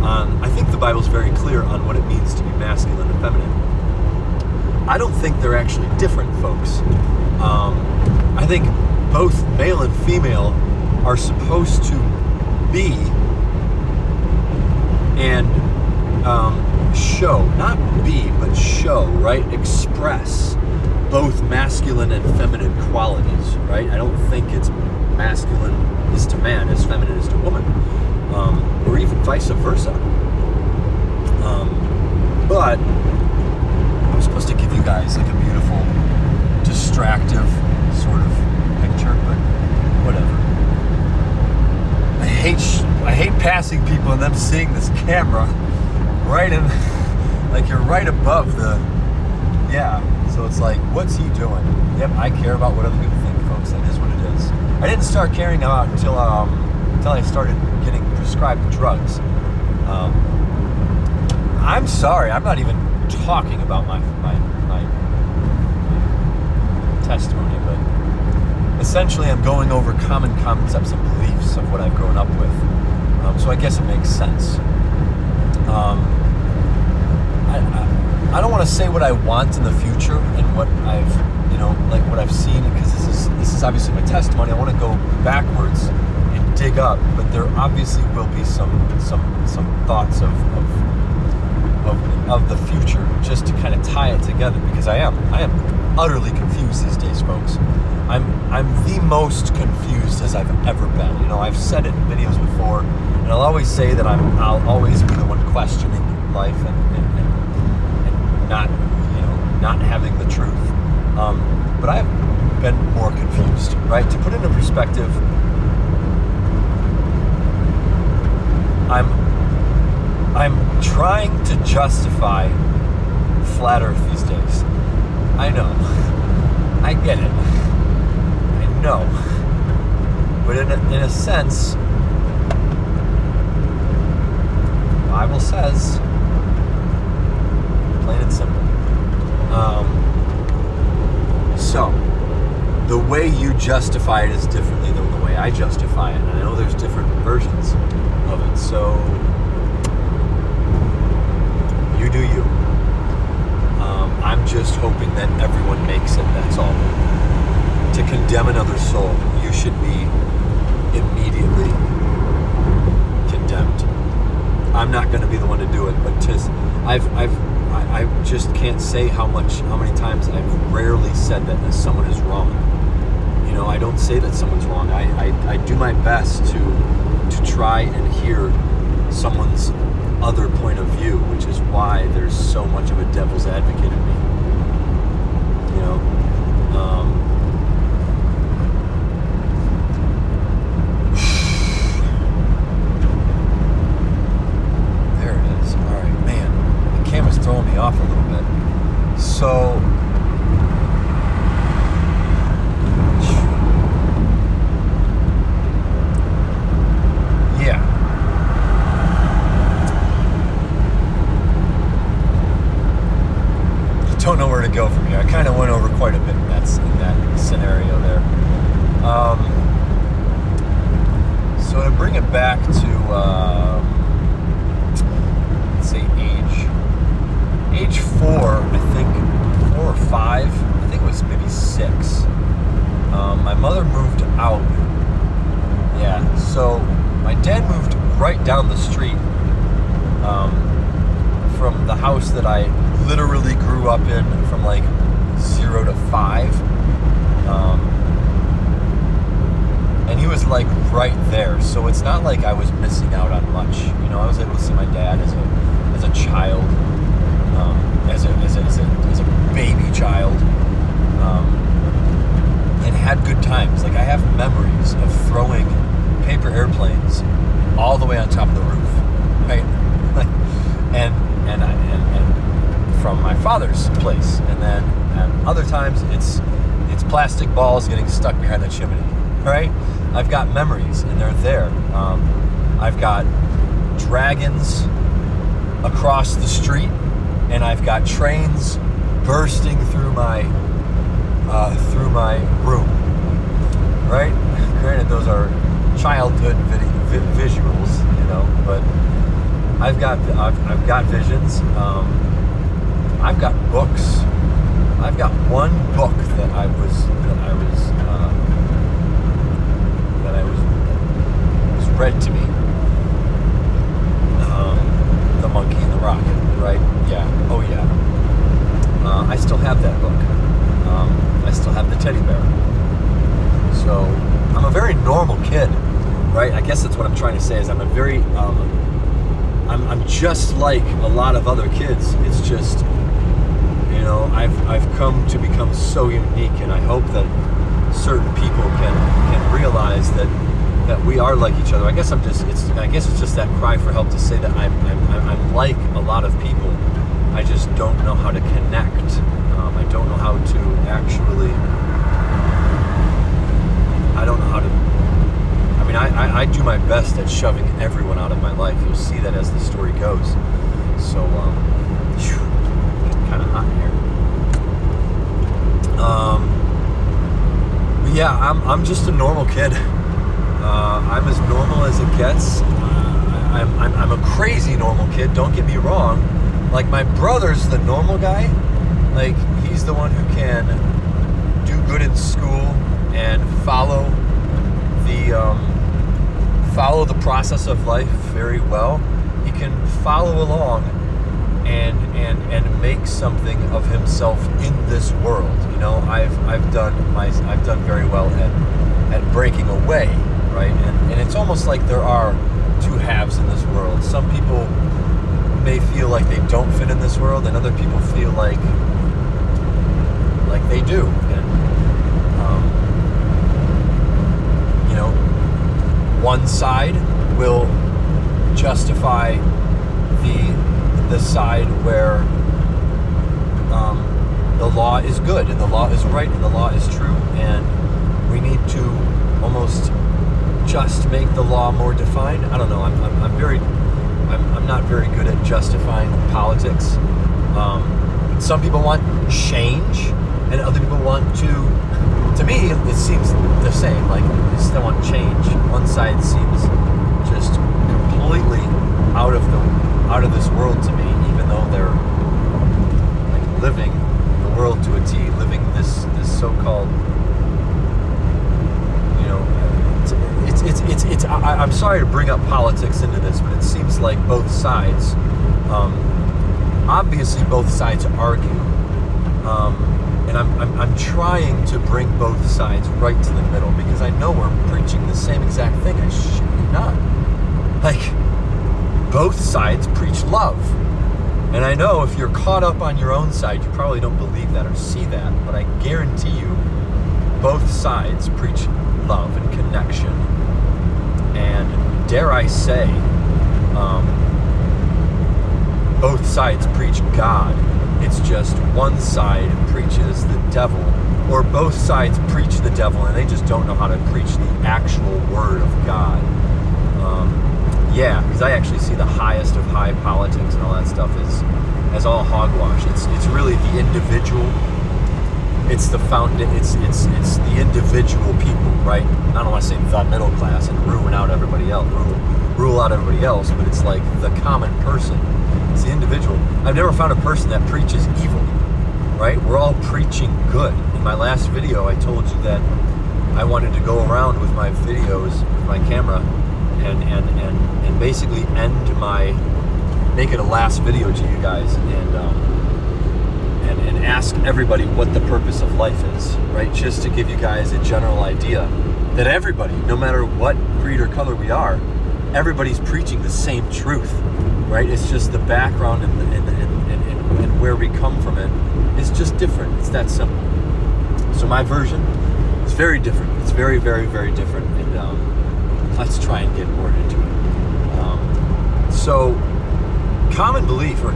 I think the Bible is very clear on what it means to be masculine and feminine. I don't think they're actually different, folks. I think both male and female are supposed to be and show, not be, but show, right? Express both masculine and feminine qualities, right? I don't think it's masculine is to man as feminine is to woman, or even vice versa. But I'm supposed to give you guys like a beautiful, distractive sort of picture, but whatever. I hate passing people and them seeing this camera right in, like you're right above the, yeah. So it's like, what's he doing? Yep, I care about what other people think, folks. That is what it is. I didn't start caring about until I started getting prescribed drugs. I'm sorry, I'm not even talking about my testimony, but essentially I'm going over common concepts and beliefs of what I've grown up with. So I guess it makes sense. I don't want to say what I want in the future and what I've, like what I've seen, because this is obviously my testimony. I want to go backwards and dig up, but there obviously will be some thoughts of the future, just to kind of tie it together, because I am utterly confused these days, folks. I'm the most confused as I've ever been. I've said it in videos before, and I'll always say that I'll always be the one questioning life and not having the truth. But I've been more confused, right? To put it into perspective, I'm trying to justify flat Earth these days. I know. I get it. I know. But in a sense, the Bible says, plain and simple. So, the way you justify it is differently than the way I justify it. And I know there's different versions of it. So, you do you. I'm just hoping that everyone makes it, that's all. To condemn another soul, you should be immediately condemned. I'm not going to be the one to do it, but I just can't say how many times I've rarely said that someone is wrong. I don't say that someone's wrong. I do my best to try and hear someone's other point of view, which is why there's so much of a devil's advocate in me. There it is. All right, man, the camera's throwing me off a little bit. So, don't know where to go from here. I kind of went over quite a bit in that scenario there. So to bring it back to, let's say age 4, I think, 4 or 5, I think it was maybe 6. My mother moved out. Yeah, so my dad moved right down the street from the house that I literally grew up in from like 0 to 5. And he was like right there, so it's not like I was missing out on much. You know, I was able to see my dad as a child, as a baby child, and had good times. Like I have memories of throwing paper airplanes all the way on top of the roof, right? and from my father's place, and then other times it's plastic balls getting stuck behind the chimney, right? I've got memories, and they're there. I've got dragons across the street, and I've got trains bursting through my room, right? Granted, those are childhood visuals, you know, but I've got visions. I've got books. I've got one book that was read to me. The Monkey and the Rocket, right? Yeah. Oh yeah. I still have that book. I still have the teddy bear. So I'm a very normal kid, right? I guess that's what I'm trying to say. Is I'm a very I'm just like a lot of other kids. It's just, you know, I've come to become so unique, and I hope that certain people can realize that we are like each other. I guess it's just that cry for help to say that I'm like a lot of people. I just don't know how to connect. I don't know how to actually. I don't know how to. I mean, I do my best at shoving everyone out of my life. You'll see that as the story goes. So, kind of hot in here. But yeah, I'm just a normal kid. I'm as normal as it gets. I'm a crazy normal kid. Don't get me wrong. Like my brother's the normal guy. Like he's the one who can do good in school and follow the process of life very well. He can follow along and make something of himself in this world. You know, I've done very well at breaking away, right? And it's almost like there are two halves in this world. Some people may feel like they don't fit in this world, and other people feel like they do. And you know, one side will justify the side where the law is good and the law is right and the law is true, and we need to almost just make the law more defined. I don't know. I'm not very good at justifying politics. Some people want change, and other people want to. To me, it seems the same. Like they still want change. One side seems just completely out of this world to me, even though they're like living the world to a T, living this so-called, you know, it's. I'm sorry to bring up politics into this, but it seems like both sides, obviously both sides argue, and I'm trying to bring both sides right to the middle, because I know we're preaching the same exact thing. I shit you not. Like, both sides preach love. And I know if you're caught up on your own side, you probably don't believe that or see that, but I guarantee you, both sides preach love and connection. And dare I say, both sides preach God. It's just one side preaches the devil, or both sides preach the devil, and they just don't know how to preach the actual word of God. Yeah, because I actually see the highest of high politics and all that stuff as all hogwash. It's really the individual. It's the the individual people, right? I don't want to say the middle class and rule out everybody else, but it's like the common person. It's the individual. I've never found a person that preaches evil, right? We're all preaching good. In my last video, I told you that I wanted to go around with my videos, with my camera, and basically make it a last video to you guys, and ask everybody what the purpose of life is, right? Just to give you guys a general idea that everybody, no matter what creed or color we are, everybody's preaching the same truth, right? It's just the background and where we come from it is just different. It's that simple. So my version is very different. It's very, very, very different. And let's try and get more into it. So common belief, or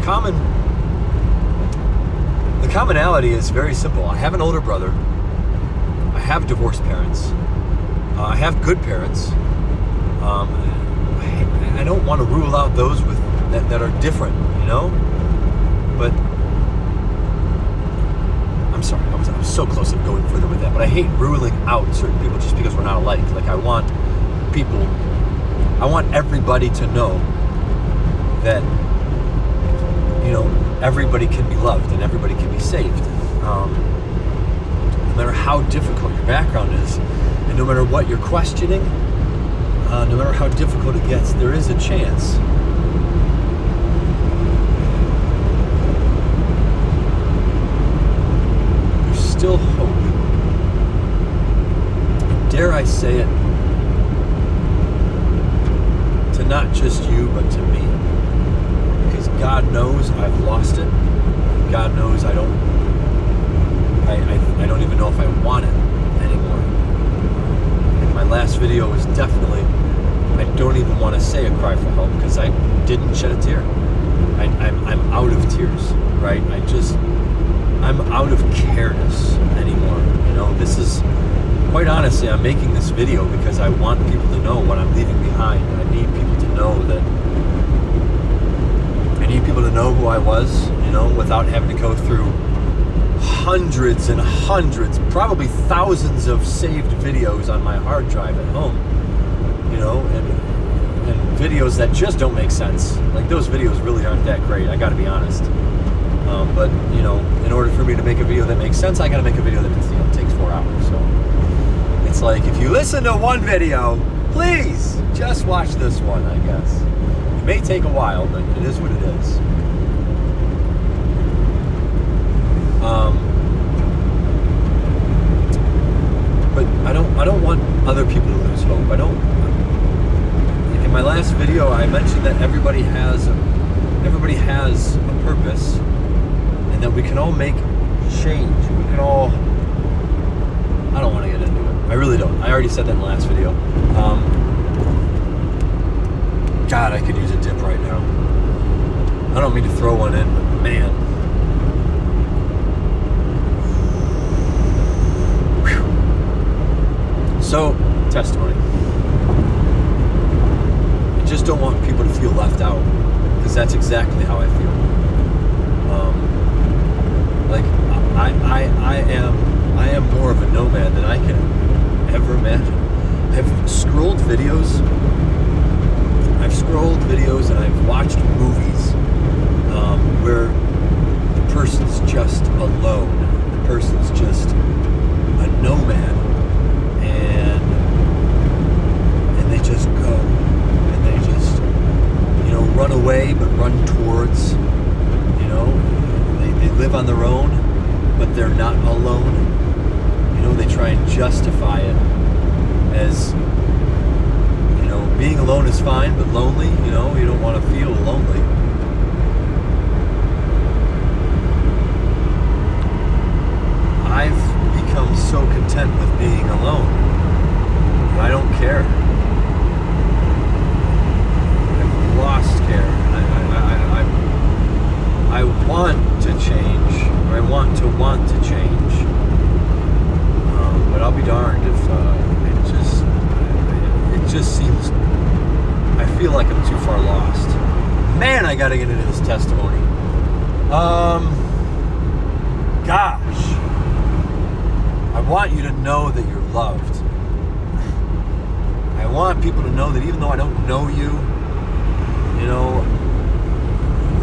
the commonality is very simple. I have an older brother. I have divorced parents. I have good parents. I don't want to rule out those that are different, you know? But I'm sorry, I was so close to going further with that, but I hate ruling out certain people just because we're not alike. Like, I want everybody to know that, you know, everybody can be loved and everybody can be saved. No matter how difficult your background is, and no matter what you're questioning, no matter how difficult it gets, there is a chance. There's still hope. Dare I say it, to not just you, but to me. Because God knows I've lost it. God knows I don't even know if I want it anymore. And my last video was definitely, I don't even want to say a cry for help, because I didn't shed a tear. I'm out of tears, right? I'm out of careness anymore. You know, this is, quite honestly, I'm making this video because I want people to know what I'm leaving behind. I need people to know that, I need people to know who I was, you know, without having to go through hundreds and hundreds, probably thousands of saved videos on my hard drive at home, you know, and videos that just don't make sense. Like, those videos really aren't that great, I gotta be honest. But, you know, in order for me to make a video that makes sense, I gotta make a video that, you know, takes 4 hours. So it's like, if you listen to one video, please just watch this one, I guess. It may take a while, but it is what it is. But I don't want other people to lose hope. In my last video, I mentioned that everybody has a purpose, and that we can all make change. We can all, I don't want to get into it. I really don't. I already said that in the last video. God, I could use a dip right now. I don't mean to throw one in, but man. So, testimony. I just don't want people to feel left out, because that's exactly how I feel. Like, I am more of a nomad than I can ever imagine. I've scrolled videos and I've watched movies where the person's just alone. The person's just a nomad. And they just go, and they just, you know, run away, but run towards, you know, they live on their own, but they're not alone. You know, they try and justify it as, you know, being alone is fine, but lonely, you know, you don't want to feel lonely. I've become so content with being alone. I don't care. I've lost care. I want to change, or I want to change. But I'll be darned if it just seems, I feel like I'm too far lost. Man, I gotta get into this testimony. Gosh. I want you to know that you're loved. I want people to know that even though I don't know you, you know,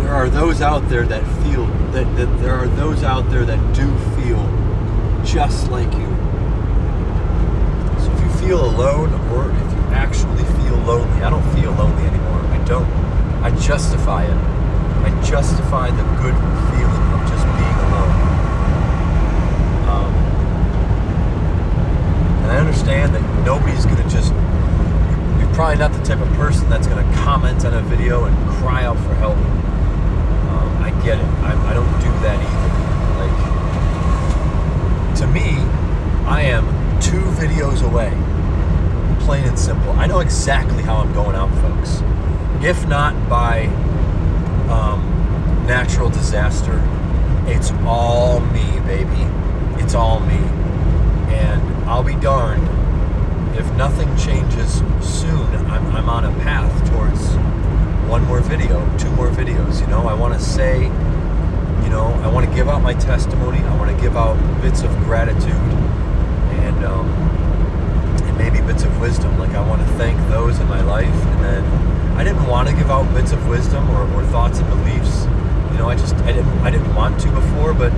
there are those out there that feel, that there are those out there that do feel just like you. So if you feel alone, or if you actually feel lonely, I don't justify it. I justify the good feeling of just being alone. And I understand that nobody's going to just... You're probably not the type of person that's going to comment on a video and cry out for help. I get it. I don't do that either. Like, to me, I am 2 videos away. Plain and simple. I know exactly how I'm going out, folks. If not by natural disaster, it's all me, baby. It's all me. And I'll be darned if nothing changes soon. I'm on a path towards 1 more video, 2 more videos. You know, I want to say, you know, I want to give out my testimony. I want to give out bits of gratitude and maybe bits of wisdom. Like, I want to thank those in my life. And then I didn't want to give out bits of wisdom or thoughts and beliefs. You know, I didn't want to before, but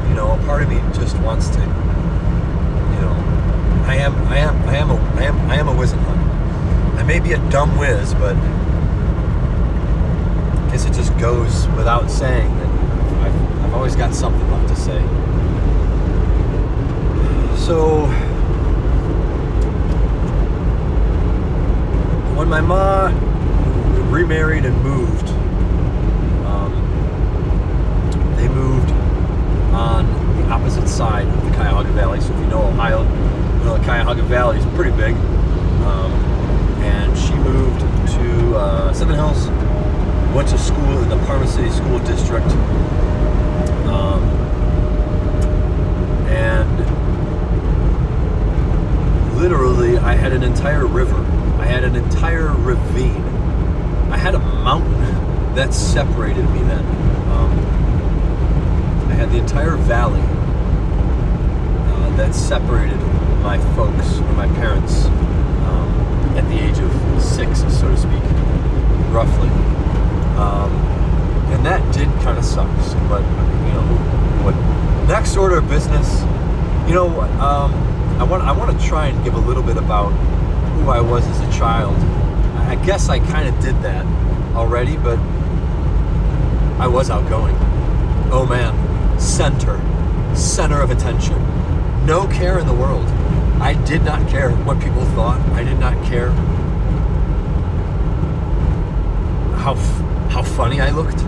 you know, a part of me just wants to. You know, I am a wizened one. I may be a dumb whiz, but I guess it just goes without saying that I've always got something left to say. So when my ma remarried and moved, they moved on the opposite side of the Cuyahoga Valley. So if you know Ohio, you know the Cuyahoga Valley is pretty big. And she moved to Seven Hills, went to school in the Parma City School District. And literally, I had an entire river. I had an entire ravine. I had a mountain that separated me then. I had the entire valley that separated my folks, or my parents, at the age of 6, so to speak, roughly. And that did kind of suck. But, you know, what next order of business, you know, I want to try and give a little bit about who I was as a child. I guess I kind of did that already, but I was outgoing. Oh man, center of attention. No care in the world. I did not care what people thought. I did not care how funny I looked.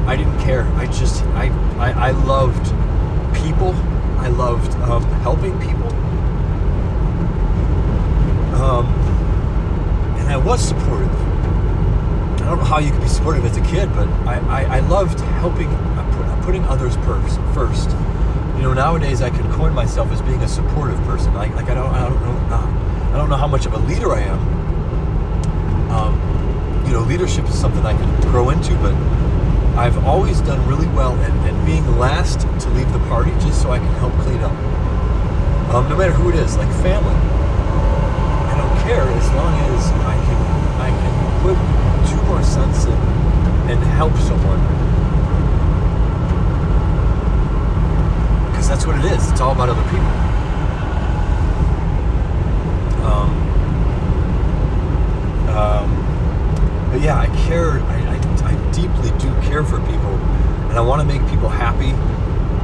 I didn't care. I loved people. I loved helping people. And I was supportive. I don't know how you could be supportive as a kid, but I loved helping, putting others first. You know, nowadays I can coin myself as being a supportive person. I don't know how much of a leader I am. You know, leadership is something I can grow into, but I've always done really well at being last to leave the party, just so I can help clean up. No matter who it is, like family. I don't care as long as I can put 2 more cents in and help someone. Because that's what it is. It's all about other people. But yeah, I care. I deeply do care for people, and I want to make people happy.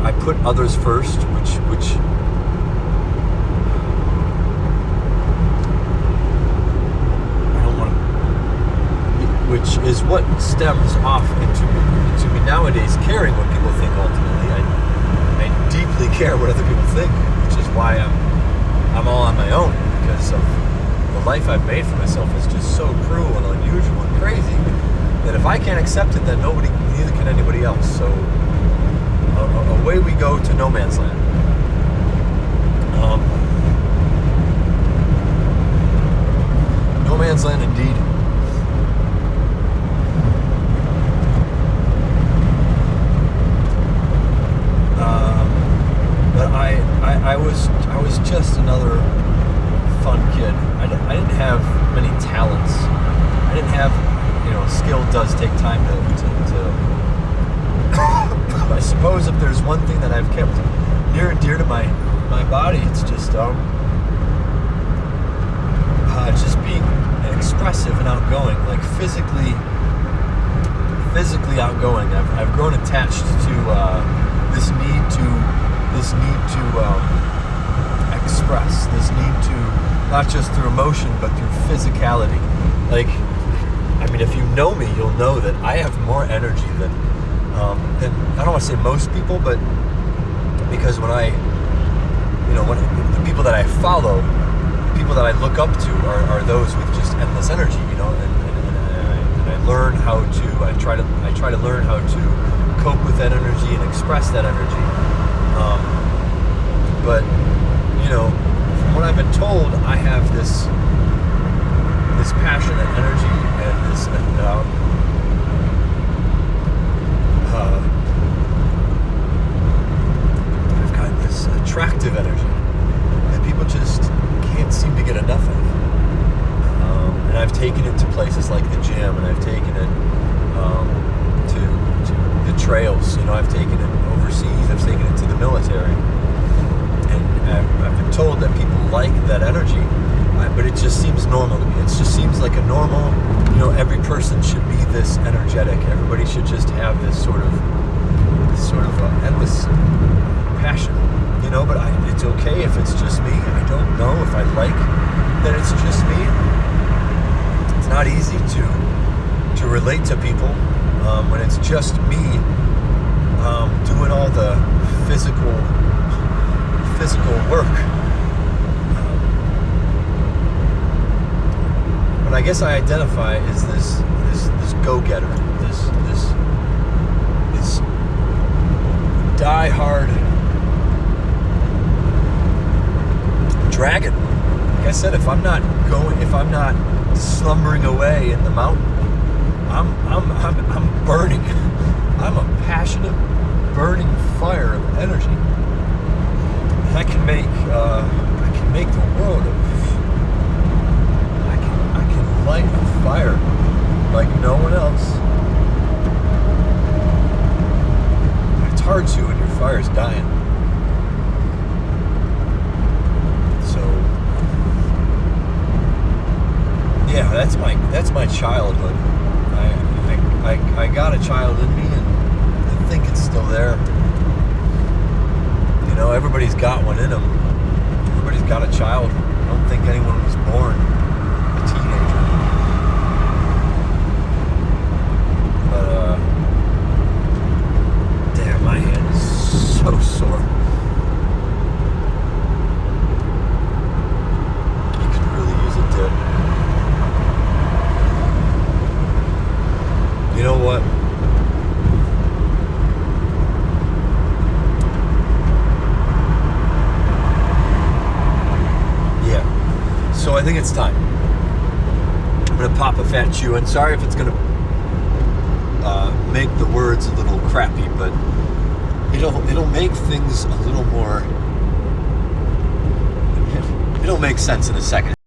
I put others first, which which is what stems off into me nowadays caring what people think. Ultimately, I deeply care what other people think, which is why I'm all on my own, because of the life I've made for myself is just so cruel and unusual and crazy that if I can't accept it, then neither can anybody else. So away we go to no man's land. No man's land indeed. But I was just another fun kid. I didn't have many talents. I didn't have, you know, skill does take time to I suppose if there's one thing that I've kept near and dear to my body, it's just being expressive and outgoing. Like physically, be outgoing. I've grown attached to this need to express, this need to, not just through emotion but through physicality. Like, I mean, if you know me, you'll know that I have more energy than I don't want to say most people, but because when the people that I follow, people that I look up to are those with just endless energy, and I learn how to, I try to learn how to cope with that energy and express that energy. But from what I've been told, I have this passion and energy and this I've got this attractive energy that people just can't seem to get enough of. And I've taken it to places like the gym, and I've taken it to the trails. I've taken it overseas. I've taken it to the military. And I've been told that people like that energy, but it just seems normal to me. It just seems like a normal, every person should be this energetic. Everybody should just have this sort of endless passion, but it's okay if it's just me. I don't know if I like that it's just me. It's not easy to relate to people when it's just me doing all the physical work. But I guess I identify as this go-getter, this die-hard dragon. Like I said, if I'm not slumbering away in the mountain, I'm burning. I'm a passionate, burning fire of energy. I can make the world I can light a fire like no one else. It's hard to when your fire's dying. So yeah, that's my childhood. I got a child in me, and I think it's still there. Everybody's got one in them. Everybody's got a child. I don't think anyone was born a teenager. But, damn, my hand is so sore. You could really use a dip. You know what? So I think it's time. I'm going to pop a fat chew, and sorry if it's going to make the words a little crappy, but it'll make things a little more. It'll make sense in a second.